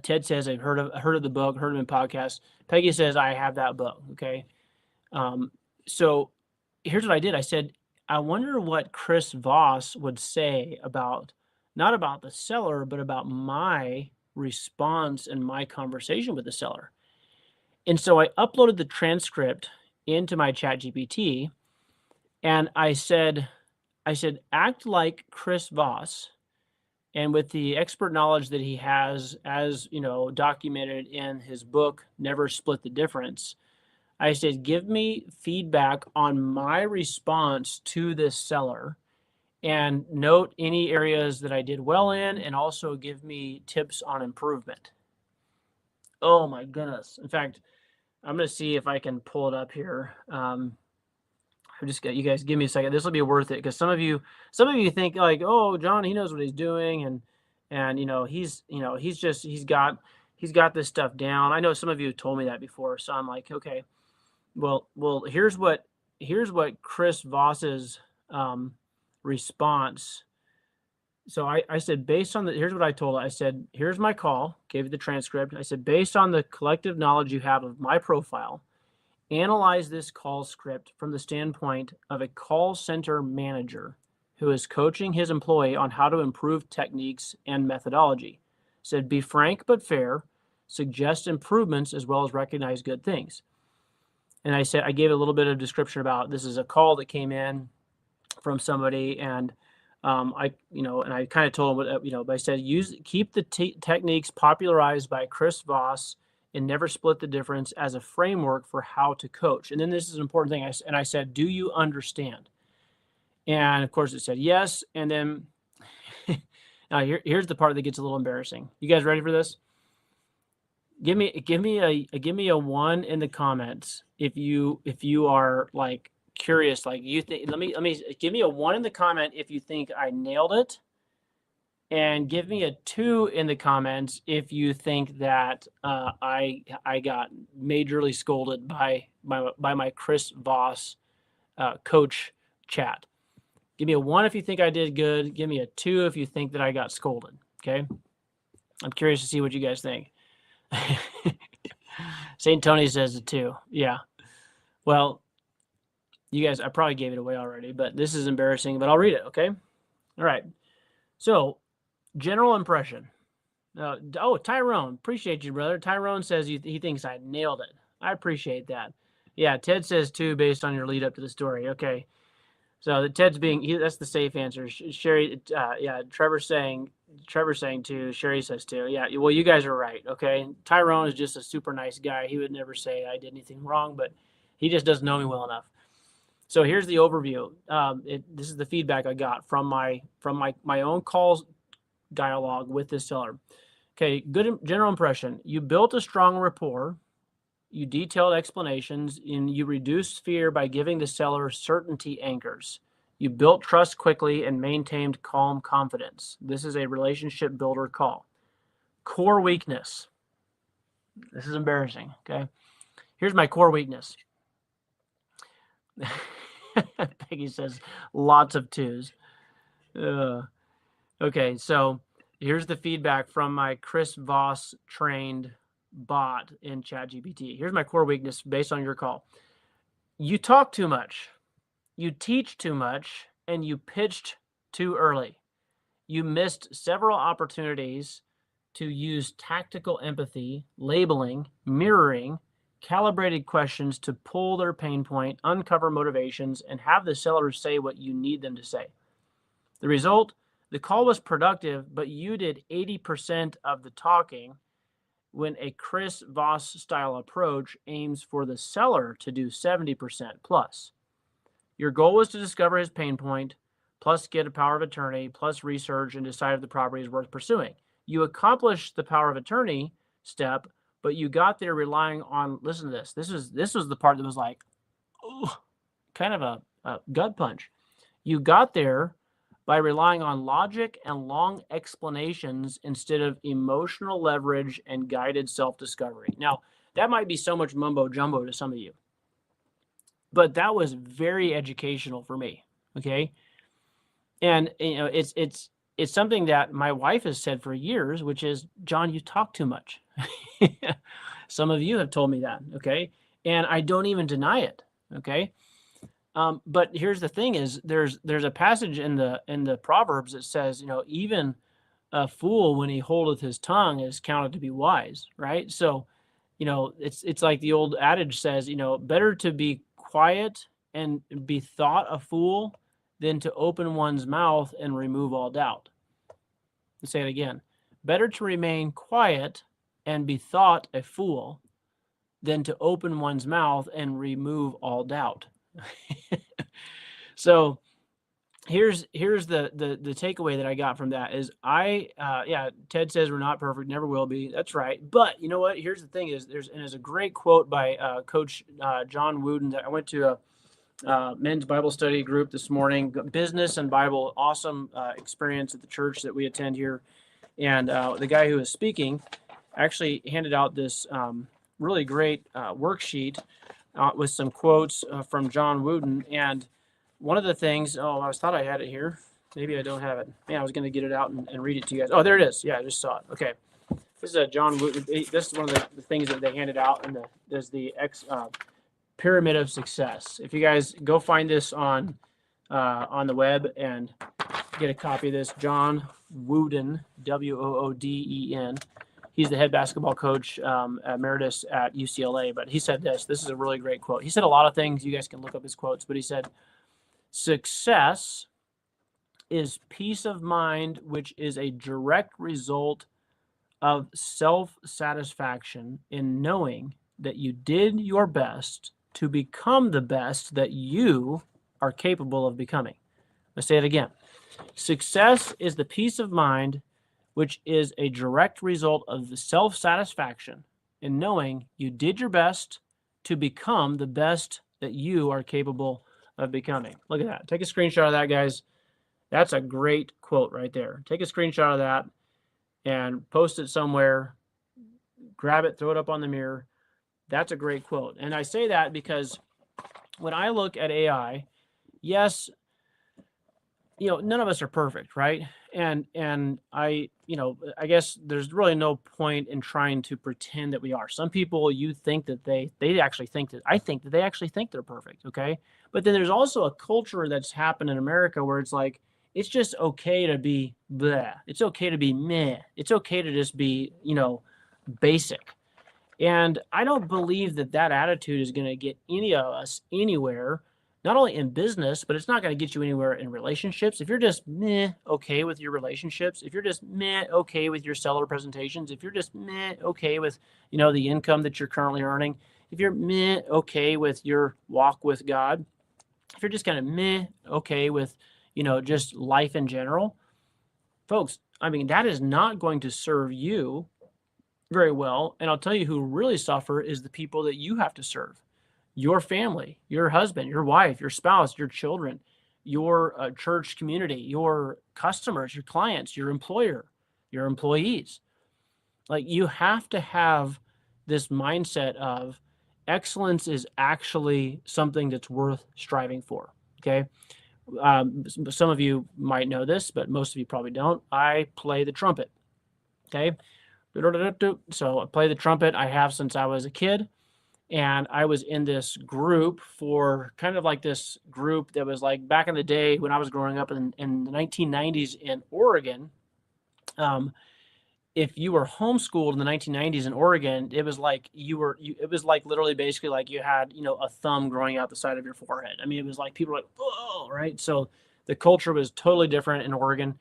Ted says, I've heard of the book, heard of him in podcasts. Peggy says, I have that book. Okay. So here's what I did. I said, I wonder what Chris Voss would say about, not about the seller, but about my response and my conversation with the seller. And so I uploaded the transcript into my ChatGPT, and I said, act like Chris Voss, and with the expert knowledge that he has, as documented in his book, Never Split the Difference. I said, give me feedback on my response to this seller, and note any areas that I did well in, and also give me tips on improvement. Oh my goodness. In fact, I'm going to see if I can pull it up here. I just got, you guys give me a second. This will be worth it, because some of you think like, oh, John, he knows what he's doing. And he's got this stuff down. I know some of you have told me that before. So I'm like, okay, well, here's what Chris Voss's, response. So I said, based on here's what I told her. I said, here's my call, gave you the transcript. I said, based on the collective knowledge you have of my profile, analyze this call script from the standpoint of a call center manager who is coaching his employee on how to improve techniques and methodology. Said, be frank but fair, suggest improvements as well as recognize good things. And I said, I gave a little bit of description about this is a call that came in from somebody, and I kind of told him what, but I said, keep the techniques popularized by Chris Voss and Never Split the Difference as a framework for how to coach. And then this is an important thing. I said, do you understand? And of course it said yes. And then now here's the part that gets a little embarrassing. You guys ready for this? Give me a 1 in the comments if you are like curious, like you think. Let me give me a 1 in the comment if you think I nailed it, and give me a 2 in the comments if you think that I got majorly scolded by my Chris Voss coach chat. Give me a 1 if you think I did good. Give me a 2 if you think that I got scolded. Okay, I'm curious to see what you guys think. St. Tony says it too. Yeah. Well, you guys, I probably gave it away already, but this is embarrassing, but I'll read it. Okay. All right. So, general impression. Tyrone, appreciate you, brother. Tyrone says he thinks I nailed it. I appreciate that. Yeah, Ted says too, based on your lead up to the story. Okay. So Ted's that's the safe answer. Sherry, yeah, Trevor's saying too. Sherry says too. Yeah, well, you guys are right. Okay. Tyrone is just a super nice guy. He would never say I did anything wrong, but he just doesn't know me well enough. So here's the overview. This is the feedback I got from my own calls dialogue with this seller. Okay, good general impression. You built a strong rapport. You detailed explanations, and you reduced fear by giving the seller certainty anchors. You built trust quickly and maintained calm confidence. This is a relationship builder call. Core weakness. This is embarrassing, okay? Here's my core weakness. Peggy says lots of 2s. Okay, so Here's the feedback from my Chris Voss trained bot in ChatGPT. Here's my core weakness based on your call. You talk too much, you teach too much, and you pitched too early. You missed several opportunities to use tactical empathy, labeling, mirroring, calibrated questions to pull their pain point, uncover motivations, and have the seller say what you need them to say. The result, the call was productive, but you did 80% of the talking when a Chris Voss style approach aims for the seller to do 70% plus. Your goal was to discover his pain point, plus get a power of attorney, plus research and decide if the property is worth pursuing. You accomplished the power of attorney step, but you got there relying on, listen to this. This was the part that was like, oh, kind of a gut punch. You got there by relying on logic and long explanations instead of emotional leverage and guided self-discovery. Now, that might be so much mumbo jumbo to some of you, but that was very educational for me. Okay. And it's something that my wife has said for years, which is, John, you talk too much. Some of you have told me that. Okay. And I don't even deny it. Okay. But here's the thing is there's a passage in the Proverbs that says, even a fool when he holdeth his tongue is counted to be wise, right? So, it's like the old adage says, better to be quiet and be thought a fool than to open one's mouth and remove all doubt. Let's say it again. Better to remain quiet and be thought a fool than to open one's mouth and remove all doubt. So here's the takeaway that I got from that is Ted says we're not perfect, never will be. That's right. But you know what? Here's the thing is there's a great quote by Coach John Wooden that I went to a men's Bible study group this morning, business and Bible, awesome experience at the church that we attend here. And the guy who was speaking actually handed out this really great worksheet with some quotes from John Wooden. And one of the things, I thought I had it here. Maybe I don't have it. Man, I was going to get it out and read it to you guys. Oh, there it is. Yeah, I just saw it. Okay. This is John Wooden. This is one of the things that they handed out. And there's the Pyramid of Success. If you guys go find this on the web and get a copy of this, John Wooden, Wooden. He's the head basketball coach emeritus at UCLA, but he said this is a really great quote. He said a lot of things. You guys can look up his quotes, but he said, success is peace of mind, which is a direct result of self-satisfaction in knowing that you did your best to become the best that you are capable of becoming. Let's say it again. Success is the peace of mind which is a direct result of the self-satisfaction in knowing you did your best to become the best that you are capable of becoming. Look at that. Take a screenshot of that, guys. That's a great quote right there. Take a screenshot of that and post it somewhere. Grab it, throw it up on the mirror. That's a great quote. And I say that because when I look at AI, yes, none of us are perfect, right? And I guess there's really no point in trying to pretend that we are. Some people, you think that they actually think that, I think that they actually think they're perfect, okay? But then there's also a culture that's happened in America where it's like, it's just okay to be bleh. It's okay to be meh. It's okay to just be, basic. And I don't believe that attitude is going to get any of us anywhere, not only in business, but it's not going to get you anywhere in relationships. If you're just meh okay with your relationships, if you're just meh okay with your seller presentations, if you're just meh okay with, the income that you're currently earning, if you're meh okay with your walk with God, if you're just kind of meh okay with, just life in general, folks, that is not going to serve you very well. And I'll tell you who really suffer is the people that you have to serve. Your family, your husband, your wife, your spouse, your children, your church community, your customers, your clients, your employer, your employees. Like, you have to have this mindset of excellence is actually something that's worth striving for. Okay. Some of you might know this, but most of you probably don't. I play the trumpet. Okay. So I play the trumpet. I have since I was a kid. And I was in this group for kind of like this group that was like back in the day when I was growing up in the 1990s in Oregon. Um, if you were homeschooled in the 1990s in Oregon, it was like it was like literally basically like you had, a thumb growing out the side of your forehead. I mean, it was like people were like, whoa, right? So the culture was totally different in Oregon.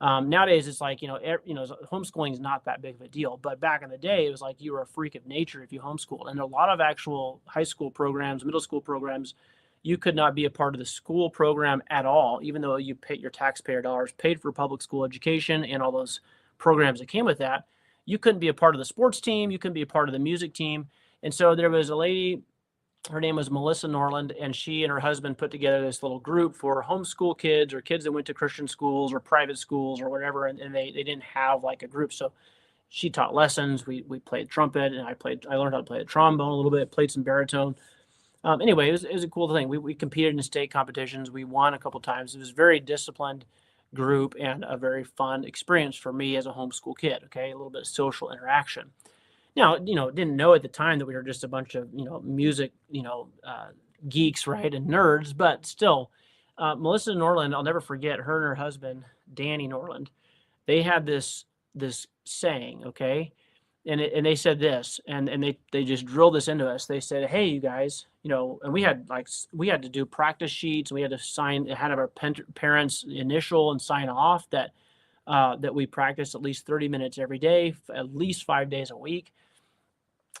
Nowadays, it's like, homeschooling is not that big of a deal. But back in the day, it was like you were a freak of nature if you homeschooled. And a lot of actual high school programs, middle school programs, you could not be a part of the school program at all, even though you paid your taxpayer dollars, paid for public school education and all those programs that came with that. You couldn't be a part of the sports team. You couldn't be a part of the music team. And so there was a lady, her name was Melissa Norland, and she and her husband put together this little group for homeschool kids or kids that went to Christian schools or private schools or whatever. And they didn't have like a group. So she taught lessons. We played trumpet, and I learned how to play the trombone a little bit, played some baritone. Anyway, it was a cool thing. We competed in state competitions. We won a couple times. It was a very disciplined group and a very fun experience for me as a homeschool kid. Okay, a little bit of social interaction. Now, didn't know at the time that we were just a bunch of, music, geeks, right, and nerds, but still, Melissa Norland, I'll never forget her and her husband, Danny Norland. They had this saying, okay, and they said this, and they just drilled this into us. They said, "Hey, you guys, and we had to do practice sheets, and we had to sign, it had our parents initial and sign off that we practice at least 30 minutes every day, at least 5 days a week."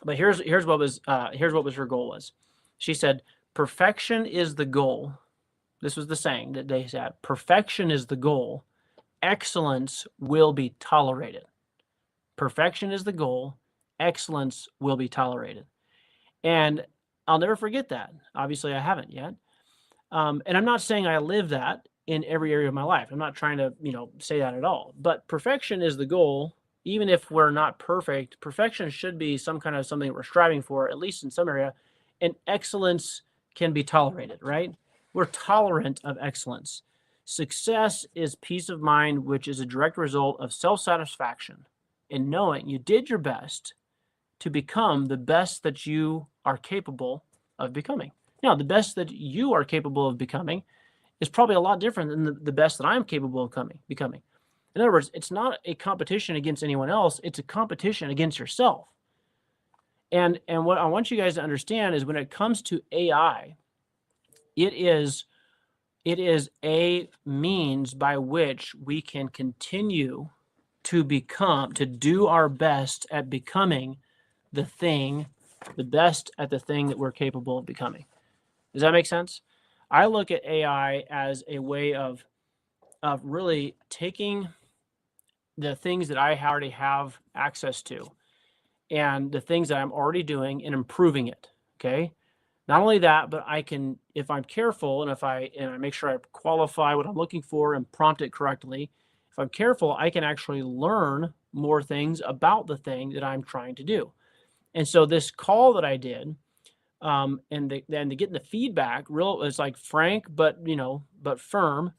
But here's what was her goal was. She said, "Perfection is the goal." This was the saying that they said. "Perfection is the goal. Excellence will be tolerated." Perfection is the goal. Excellence will be tolerated. And I'll never forget that. Obviously, I haven't yet. And I'm not saying I live that in every area of my life. I'm not trying to, say that at all. But perfection is the goal. Even if we're not perfect, perfection should be some kind of something that we're striving for, at least in some area. And excellence can be tolerated, right? We're tolerant of excellence. Success is peace of mind, which is a direct result of self-satisfaction in knowing you did your best to become the best that you are capable of becoming. Now, the best that you are capable of becoming is probably a lot different than the best that I'm capable of becoming. In other words, it's not a competition against anyone else. It's a competition against yourself. And what I want you guys to understand is when it comes to AI, it is a means by which we can continue to do our best at becoming the best at the thing that we're capable of becoming. Does that make sense? I look at AI as a way of really taking the things that I already have access to and the things that I'm already doing and improving it. Okay. Not only that, but I can, if I'm careful and I make sure I qualify what I'm looking for and prompt it correctly, if I'm careful, I can actually learn more things about the thing that I'm trying to do. And so this call that I did, and then to get the feedback, it's like frank, but firm.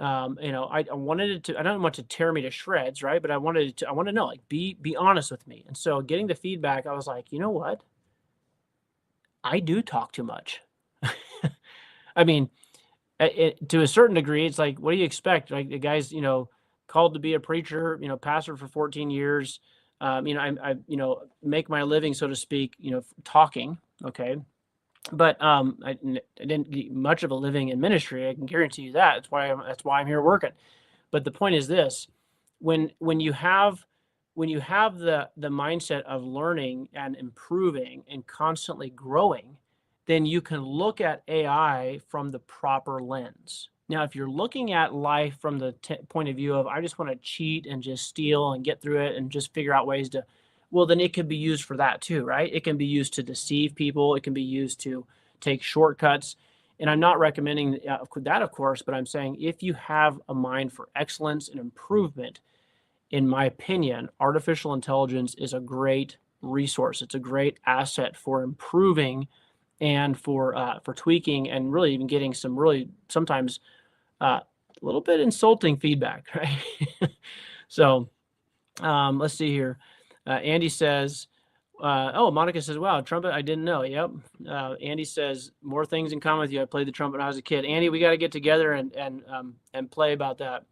I wanted it to. I don't want it to tear me to shreds, right? But I want to know, like, be honest with me. And so getting the feedback, I was like, you know what? I do talk too much. I mean, to a certain degree, it's like, what do you expect? Like the guy's, called to be a preacher, pastor for 14 years. I make my living, so to speak, talking. Okay. But I didn't get much of a living in ministry. I can guarantee you that. That's why I'm here working. But the point is this: when you have the mindset of learning and improving and constantly growing, then you can look at AI from the proper lens. Now, if you're looking at life from the point of view of, I just want to cheat and just steal and get through it and just figure out ways to, well, then it could be used for that too, right? It can be used to deceive people. It can be used to take shortcuts. And I'm not recommending that, of course, but I'm saying if you have a mind for excellence and improvement, in my opinion, artificial intelligence is a great resource. It's a great asset for improving and for tweaking and really even getting some really sometimes A little bit insulting feedback, right? So, let's see here. Andy says, oh, Monica says, wow, trumpet, I didn't know. Yep. Andy says, more things in common with you. I played the trumpet when I was a kid. Andy, we got to get together and play about that.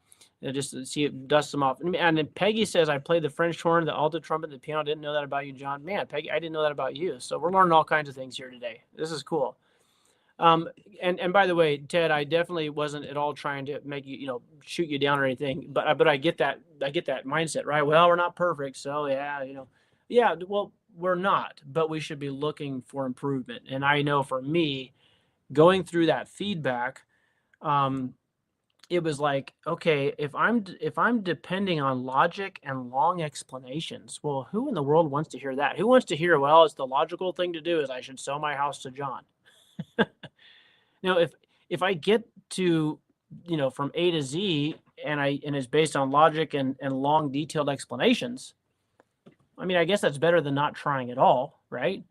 Just to see it, dust them off. And then Peggy says, I played the French horn, the alto trumpet, the piano. Didn't know that about you, John. Man, Peggy, I didn't know that about you. So we're learning all kinds of things here today. This is cool. And by the way, Ted, I definitely wasn't at all trying to make you, shoot you down or anything, but I get that mindset, right? Well, we're not perfect. So yeah, well, we're not, but we should be looking for improvement. And I know for me, going through that feedback, it was like, okay, if I'm depending on logic and long explanations, well, who in the world wants to hear that? Who wants to hear, well, it's the logical thing to do is I should sell my house to John. Now, if I get to, from A to Z and it's based on logic and long detailed explanations, I mean, I guess that's better than not trying at all, right?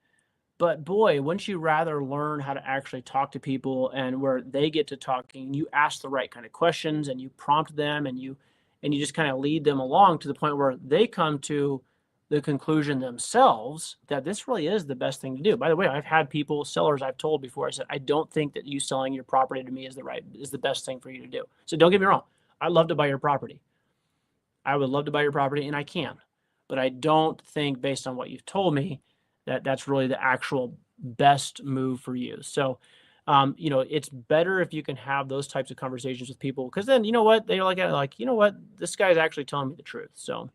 But boy, wouldn't you rather learn how to actually talk to people and where they get to talking, you ask the right kind of questions and you prompt them and you just kind of lead them along to the point where they come to the conclusion themselves that this really is the best thing to do. By the way, I've had sellers I've told before, I said, I don't think that you selling your property to me is the best thing for you to do. So don't get me wrong. I'd love to buy your property. I would love to buy your property and I can, but I don't think based on what you've told me that that's really the actual best move for you. So, it's better if you can have those types of conversations with people because then, you know what, they look at it like, you know what, this guy's actually telling me the truth. So,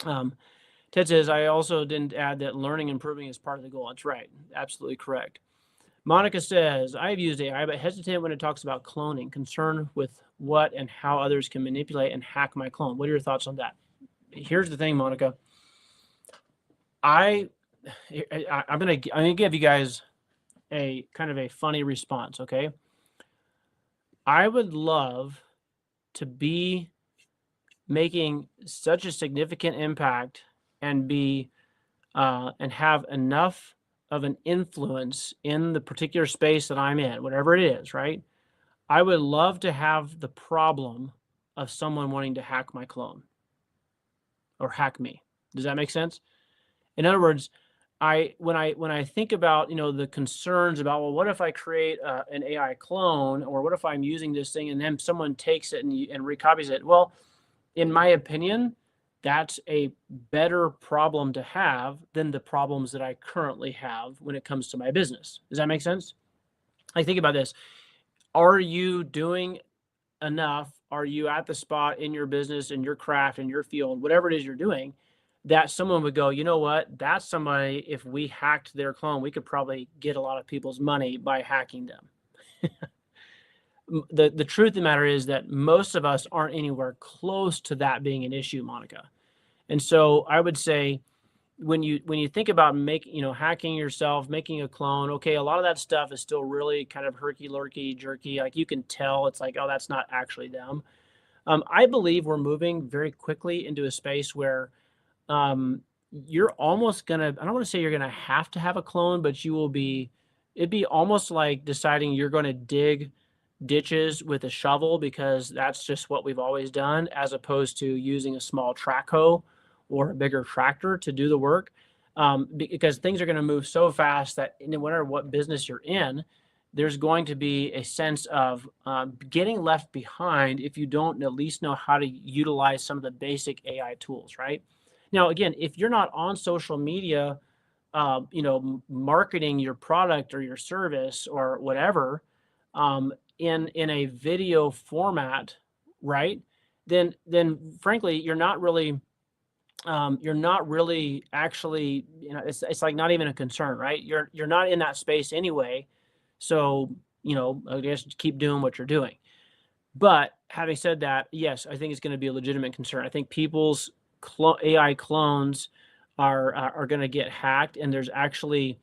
Ted says, I also didn't add that learning and improving is part of the goal. That's right. Absolutely correct. Monica says, I've used AI, but hesitant when it talks about cloning, concerned with what and how others can manipulate and hack my clone. What are your thoughts on that? Here's the thing, Monica. I'm gonna give you guys a kind of a funny response, okay? I would love to be making such a significant impact and and have enough of an influence in the particular space that I'm in, whatever it is, right? I would love to have the problem of someone wanting to hack my clone or hack me. Does that make sense? In other words, when I think about the concerns about, well, what if I create an AI clone, or what if I'm using this thing and then someone takes it and recopies it? Well, in my opinion, that's a better problem to have than the problems that I currently have when it comes to my business. Does that make sense? Like, think about this. Are you doing enough? Are you at the spot in your business, in your craft, in your field, whatever it is you're doing, that someone would go, you know what, that's somebody, if we hacked their clone, we could probably get a lot of people's money by hacking them. The truth of the matter is that most of us aren't anywhere close to that being an issue, Monica. And so I would say when you think about hacking yourself, making a clone, okay, a lot of that stuff is still really kind of herky-lurky, jerky. Like, you can tell it's like, oh, that's not actually them. I believe we're moving very quickly into a space where you're almost I don't want to say you're gonna have to have a clone, but it'd be almost like deciding you're going to dig ditches with a shovel because that's just what we've always done, as opposed to using a small track hoe or a bigger tractor to do the work. Because things are going to move so fast that no matter what business you're in, there's going to be a sense of getting left behind if you don't at least know how to utilize some of the basic AI tools, right? Now, again, if you're not on social media, marketing your product or your service or whatever, in a video format, right? Then frankly, you're not really actually, it's like not even a concern, right? You're not in that space anyway. So, I guess keep doing what you're doing. But having said that, yes, I think it's going to be a legitimate concern. I think people's AI clones are going to get hacked, and there's actually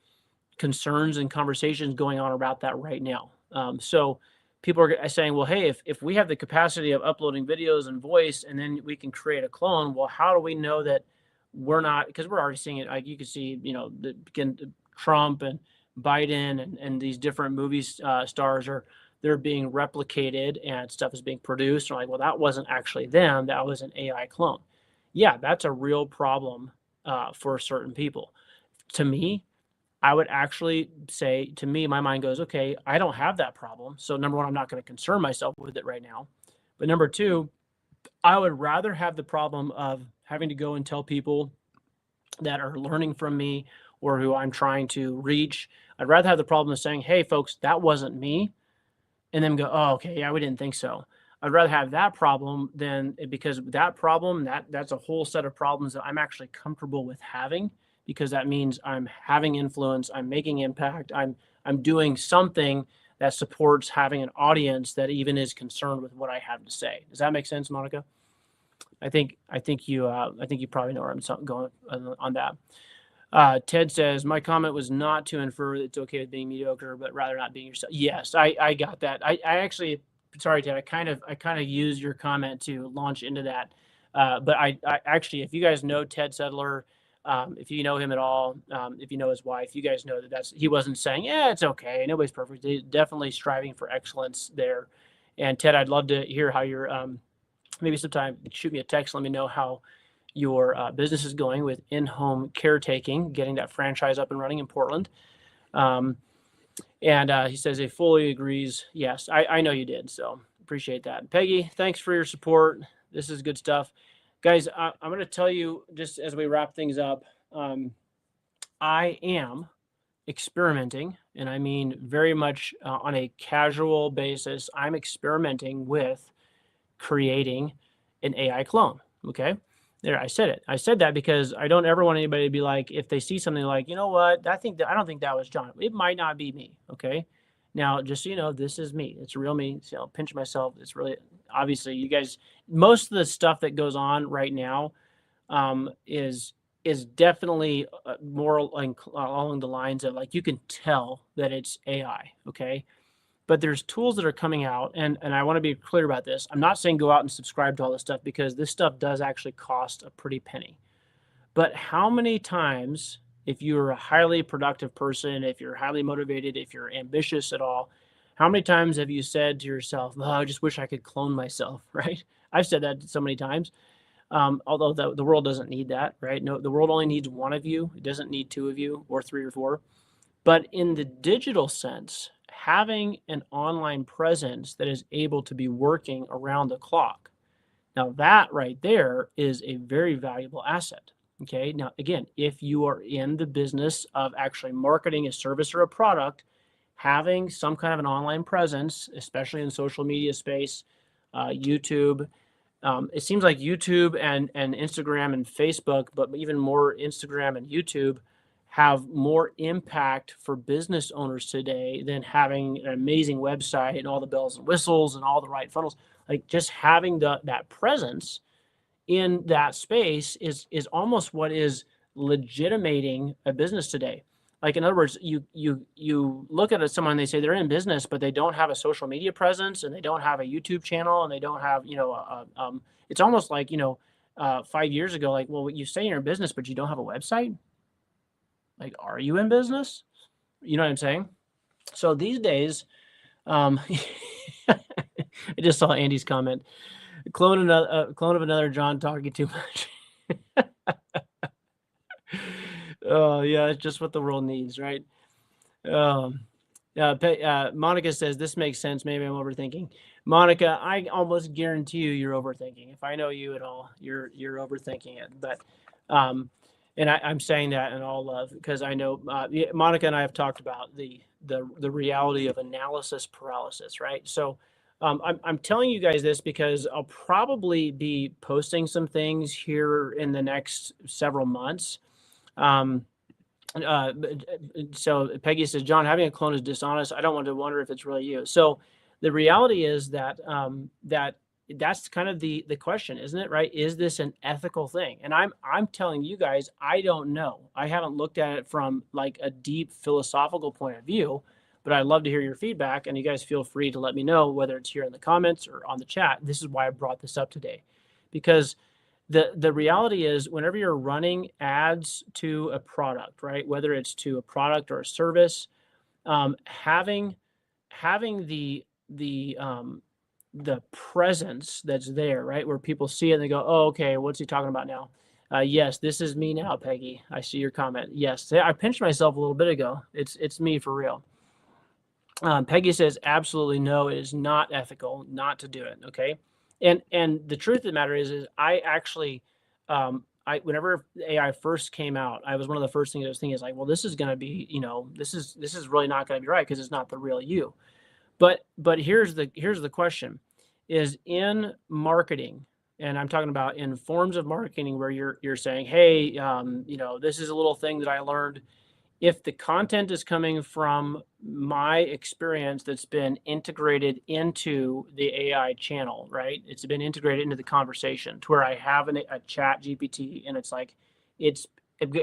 concerns and conversations going on about that right now. So people are saying, well, hey, if we have the capacity of uploading videos and voice, and then we can create a clone, well, how do we know that we're not? Because we're already seeing it. Like, you can see, Trump and Biden and these different movie stars are they're being replicated and stuff is being produced. And like, well, that wasn't actually them. That was an AI clone. Yeah, that's a real problem for certain people. To me, I would actually say, to me, my mind goes, okay, I don't have that problem. So number one, I'm not going to concern myself with it right now. But number two, I would rather have the problem of having to go and tell people that are learning from me or who I'm trying to reach. I'd rather have the problem of saying, hey, folks, that wasn't me. And then go, oh, okay, yeah, we didn't think so. I'd rather have that problem than because that problem, that's a whole set of problems that I'm actually comfortable with having because that means I'm having influence, I'm making impact, I'm doing something that supports having an audience that even is concerned with what I have to say. Does that make sense, Monica? I think you probably know where I'm going on that. Ted says my comment was not to infer that it's okay with being mediocre, but rather not being yourself. Yes, I got that. I actually, sorry, Ted, I kind of used your comment to launch into that. But I actually, if you guys know Ted Sedler, if you know him at all, if you know his wife, you guys know that he wasn't saying, yeah, it's okay, nobody's perfect. He's definitely striving for excellence there. And Ted, I'd love to hear how you're maybe sometime shoot me a text. Let me know how your business is going with in-home caretaking, getting that franchise up and running in Portland. And he says he fully agrees. Yes, I know you did. So appreciate that. Peggy, thanks for your support. This is good stuff. Guys, I'm going to tell you just as we wrap things up, I am experimenting, and I mean very much on a casual basis. I'm experimenting with creating an AI clone. Okay. There, I said it. I said that because I don't ever want anybody to be like, if they see something like, you know what, I don't think that was John. It might not be me. Okay. Now, just so you know, this is me. It's real me. So I'll pinch myself. It's really obviously you guys. Most of the stuff that goes on right now is definitely more along the lines of like you can tell that it's AI. Okay. But there's tools that are coming out, and I want to be clear about this. I'm not saying go out and subscribe to all this stuff because this stuff does actually cost a pretty penny. But how many times, if you're a highly productive person, if you're highly motivated, if you're ambitious at all, how many times have you said to yourself, oh, I just wish I could clone myself, right? I've said that so many times. Although the world doesn't need that, right? No, the world only needs one of you. It doesn't need two of you or three or four. But in the digital sense, having an online presence that is able to be working around the clock. Now, that right there is a very valuable asset. Okay. Now, again, if you are in the business of actually marketing a service or a product, having some kind of an online presence, especially in social media space, YouTube, it seems like YouTube and Instagram and Facebook, but even more Instagram and YouTube have more impact for business owners today than having an amazing website and all the bells and whistles and all the right funnels. Like just having that presence in that space is almost what is legitimating a business today. Like in other words, you look at someone, they say they're in business, but they don't have a social media presence and they don't have a YouTube channel and they don't have, it's almost like, 5 years ago, like, well, you say you're in business, but you don't have a website. Like, are you in business? You know what I'm saying? So these days, I just saw Andy's comment. Clone of another John talking too much. Oh yeah, it's just what the world needs, right? Monica says this makes sense. Maybe I'm overthinking. Monica, I almost guarantee you're overthinking. If I know you at all, you're overthinking it. But and I'm saying that in all love because I know Monica and I have talked about the reality of analysis paralysis, right? So I'm telling you guys this because I'll probably be posting some things here in the next several months. So Peggy says, John, having a clone is dishonest. I don't want to wonder if it's really you. So the reality is that that's kind of the question, isn't it? Right? Is this an ethical thing? And I'm telling you guys, I don't know. I haven't looked at it from like a deep philosophical point of view, but I'd love to hear your feedback. And you guys feel free to let me know whether it's here in the comments or on the chat. This is why I brought this up today, because the reality is whenever you're running ads to a product, right, whether it's to a product or a service, having the the presence that's there, right? Where people see it and they go, "Oh, okay, what's he talking about now?" Yes, this is me now, Peggy. I see your comment. Yes, I pinched myself a little bit ago. It's me for real. Peggy says, absolutely no, it is not ethical not to do it. Okay, and the truth of the matter is I actually, I whenever AI first came out, I was one of the first things I was thinking is like, well, this is going to be, this is really not going to be right because it's not the real you. But here's the question: is in marketing, and I'm talking about in forms of marketing where you're saying, hey, this is a little thing that I learned. If the content is coming from my experience that's been integrated into the AI channel, right? It's been integrated into the conversation to where I have a chat GPT and it's like,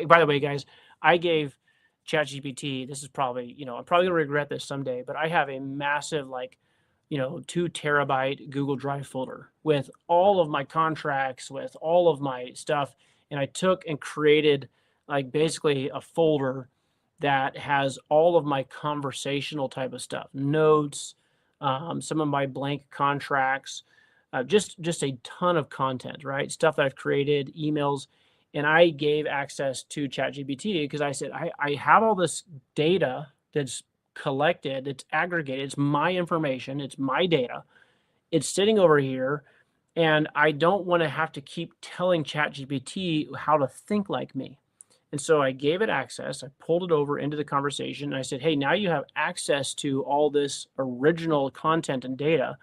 by the way, guys, I gave chat GPT, this is probably, I'm probably gonna regret this someday, but I have a massive, like, 2 terabyte Google Drive folder with all of my contracts, with all of my stuff. And I took and created like basically a folder that has all of my conversational type of stuff, notes, some of my blank contracts, just a ton of content, right? Stuff that I've created, emails, and I gave access to ChatGPT because I said I have all this data that's collected, it's aggregated, it's my information, it's my data, it's sitting over here, and I don't want to have to keep telling ChatGPT how to think like me. And so I gave it access. I pulled it over into the conversation and I said, hey, now you have access to all this original content and data.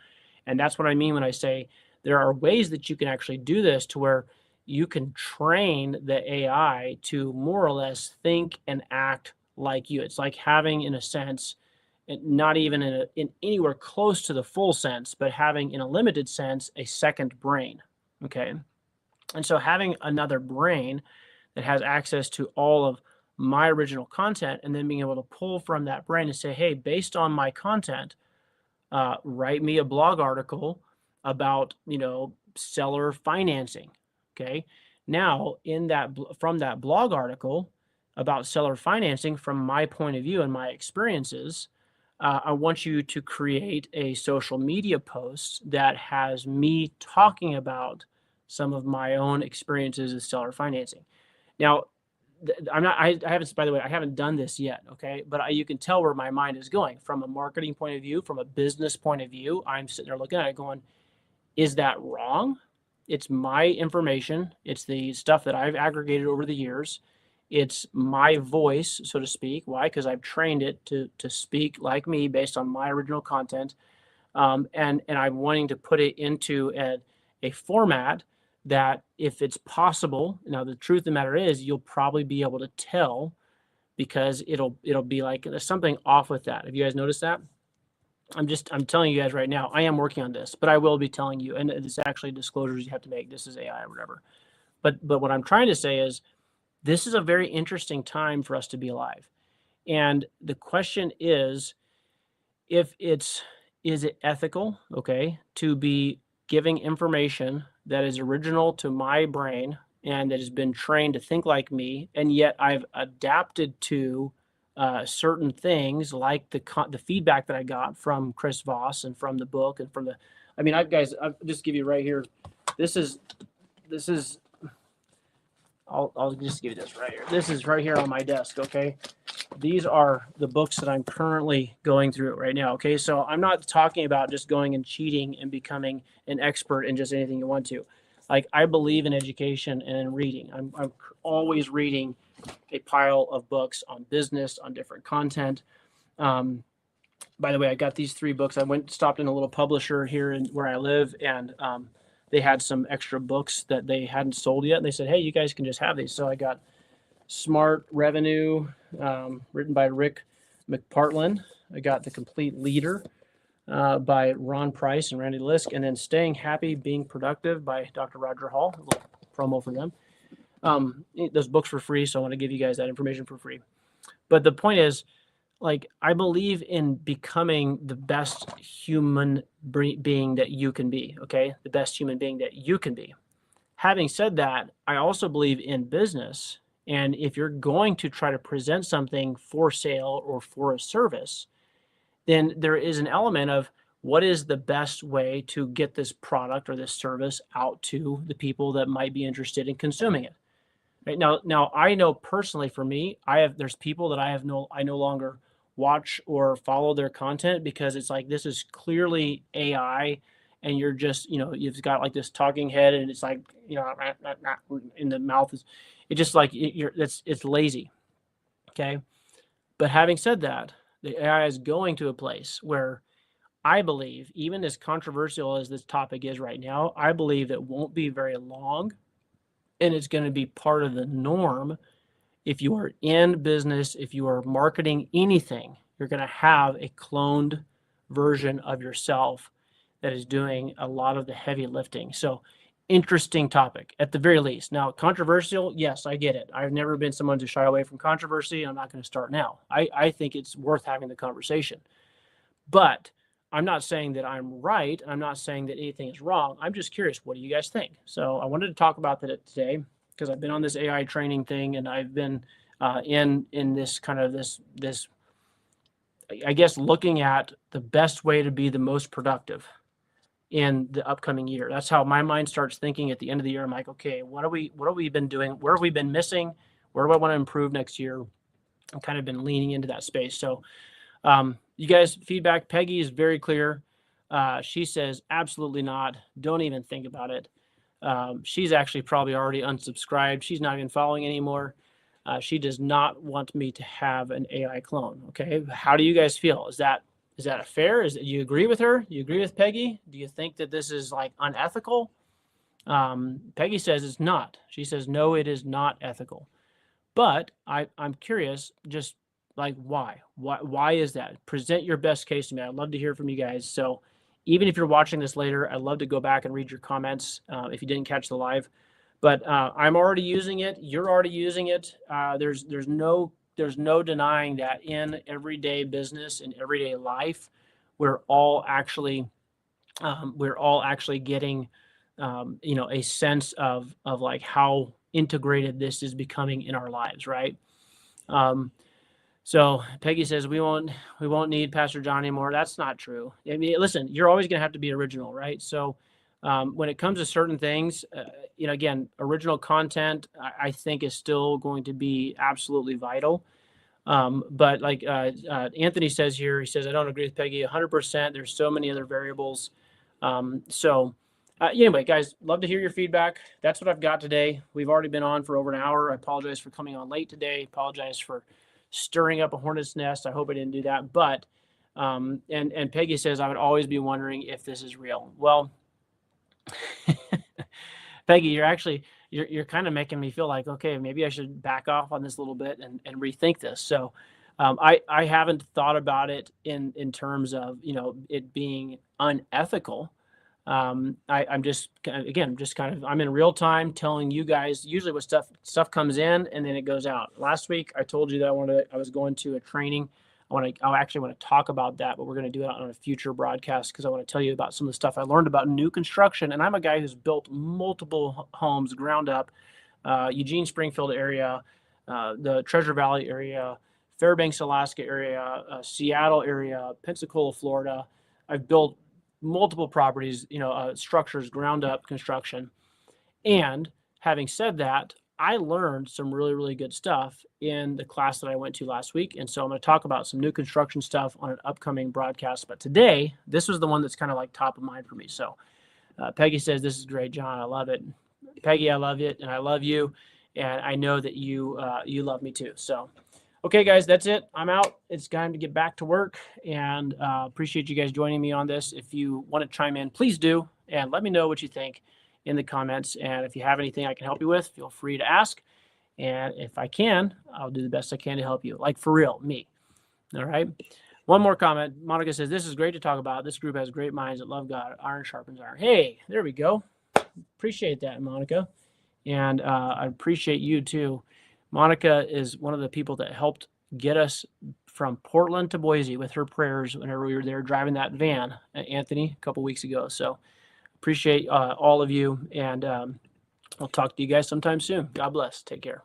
And that's what I mean when I say there are ways that you can actually do this to where you can train the AI to more or less think and act like you. It's like having, in a sense, not even in anywhere close to the full sense, but having in a limited sense, a second brain. Okay. And so having another brain that has access to all of my original content and then being able to pull from that brain and say, hey, based on my content, write me a blog article about, seller financing. Okay. Now from that blog article about seller financing, from my point of view and my experiences, I want you to create a social media post that has me talking about some of my own experiences with seller financing. Now, I haven't, by the way, I haven't done this yet. Okay. But you can tell where my mind is going from a marketing point of view, from a business point of view. I'm sitting there looking at it going, is that wrong? It's my information. It's the stuff that I've aggregated over the years. It's my voice, so to speak. Why? Because I've trained it to speak like me based on my original content. And I'm wanting to put it into a format that, if it's possible, now the truth of the matter is you'll probably be able to tell because it'll be like there's something off with that. Have you guys noticed that? I'm telling you guys right now, I am working on this, but I will be telling you, and it's actually disclosures you have to make. This is AI or whatever. But what I'm trying to say is this is a very interesting time for us to be alive. And the question is, is it ethical, okay, to be giving information that is original to my brain and that has been trained to think like me, and yet I've adapted to certain things like the feedback that I got from Chris Voss and from the book and from I'll just give you right here. This is I'll just give you this right here. This is right here on my desk. Okay. These are the books that I'm currently going through right now. Okay. So I'm not talking about just going and cheating and becoming an expert in just anything you want to. Like, I believe in education and in reading. I'm always reading a pile of books on business, on different content. By the way, I got these 3 books. I stopped in a little publisher here where I live, and they had some extra books that they hadn't sold yet. And they said, hey, you guys can just have these. So I got Smart Revenue, written by Rick McPartland. I got The Complete Leader by Ron Price and Randy Lisk, and then Staying Happy, Being Productive by Dr. Roger Hall. A little promo for them. Those books were free, so I want to give you guys that information for free. But the point is, like, I believe in becoming the best human being that you can be, okay? The best human being that you can be. Having said that, I also believe in business. And if you're going to try to present something for sale or for a service, then there is an element of what is the best way to get this product or this service out to the people that might be interested in consuming it? Right now, I know personally for me, there's people that I no longer watch or follow their content because it's like this is clearly AI, and you're just you've got like this talking head, and it's like in the mouth is it just like it's lazy. Okay, but having said that, the AI is going to a place where I believe, even as controversial as this topic is right now, I believe it won't be very long, and it's going to be part of the norm. If you are in business, if you are marketing anything, you're going to have a cloned version of yourself that is doing a lot of the heavy lifting. So, interesting topic at the very least. Now, controversial, yes, I get it. I've never been someone to shy away from controversy. I'm not going to start now. I think it's worth having the conversation. But I'm not saying that I'm right. I'm not saying that anything is wrong. I'm just curious, what do you guys think? So I wanted to talk about that today because I've been on this AI training thing, and I've been in this kind of this I guess looking at the best way to be the most productive in the upcoming year. That's how my mind starts thinking at the end of the year. I'm like, okay, what have we been doing? Where have we been missing? Where do I want to improve next year? I've kind of been leaning into that space. So you guys, feedback, Peggy is very clear. She says, absolutely not. Don't even think about it. She's actually probably already unsubscribed. She's not even following anymore. She does not want me to have an AI clone. Okay. How do you guys feel? Is that a fair? Do you agree with her? You agree with Peggy? Do you think that this is like unethical? Peggy says it's not. She says, no, it is not ethical. But I'm curious, just like why is that? Present your best case to me. I'd love to hear from you guys. So even if you're watching this later, I'd love to go back and read your comments if you didn't catch the live. But I'm already using it. You're already using it. There's no denying that in everyday business, in everyday life, we're all actually getting a sense of like how integrated this is becoming in our lives, right? So Peggy says we won't need Pastor John anymore. That's not true. I mean, listen, you're always going to have to be original, right? So when it comes to certain things, again, original content, I think is still going to be absolutely vital. But like Anthony says here, he says, I don't agree with Peggy 100%. There's so many other variables. Anyway, guys, love to hear your feedback. That's what I've got today. We've already been on for over an hour. I apologize for coming on late today. Apologize for stirring up a hornet's nest. I hope I didn't do that. But and Peggy says, I would always be wondering if this is real. Well, Peggy, you're kind of making me feel like, okay, maybe I should back off on this a little bit and rethink this. So I haven't thought about it in terms of, it being unethical. I'm just kind of I'm in real time telling you guys usually what stuff comes in and then it goes out. Last week I told you that I was going to a training. I actually want to talk about that, but we're going to do it on a future broadcast because I want to tell you about some of the stuff I learned about new construction. And I'm a guy who's built multiple homes ground up, Eugene, Springfield area, the Treasure Valley area, Fairbanks, Alaska area, Seattle area, Pensacola, Florida. I've built multiple properties, structures, ground up construction. And having said that, I learned some really, really good stuff in the class that I went to last week. And so I'm going to talk about some new construction stuff on an upcoming broadcast. But today, this was the one that's kind of like top of mind for me. So Peggy says, this is great, John. I love it. Peggy, I love it. And I love you. And I know that you love me too. So, okay, guys, that's it. I'm out. It's time to get back to work. And appreciate you guys joining me on this. If you want to chime in, please do. And let me know what you think in the comments. And if you have anything I can help you with, feel free to ask. And if I can, I'll do the best I can to help you. Like for real, me. All right. One more comment. Monica says, this is great to talk about. This group has great minds that love God. Iron sharpens iron. Hey, there we go. Appreciate that, Monica. And I appreciate you too. Monica is one of the people that helped get us from Portland to Boise with her prayers whenever we were there driving that van, Anthony, a couple weeks ago. So appreciate all of you. And I'll talk to you guys sometime soon. God bless. Take care.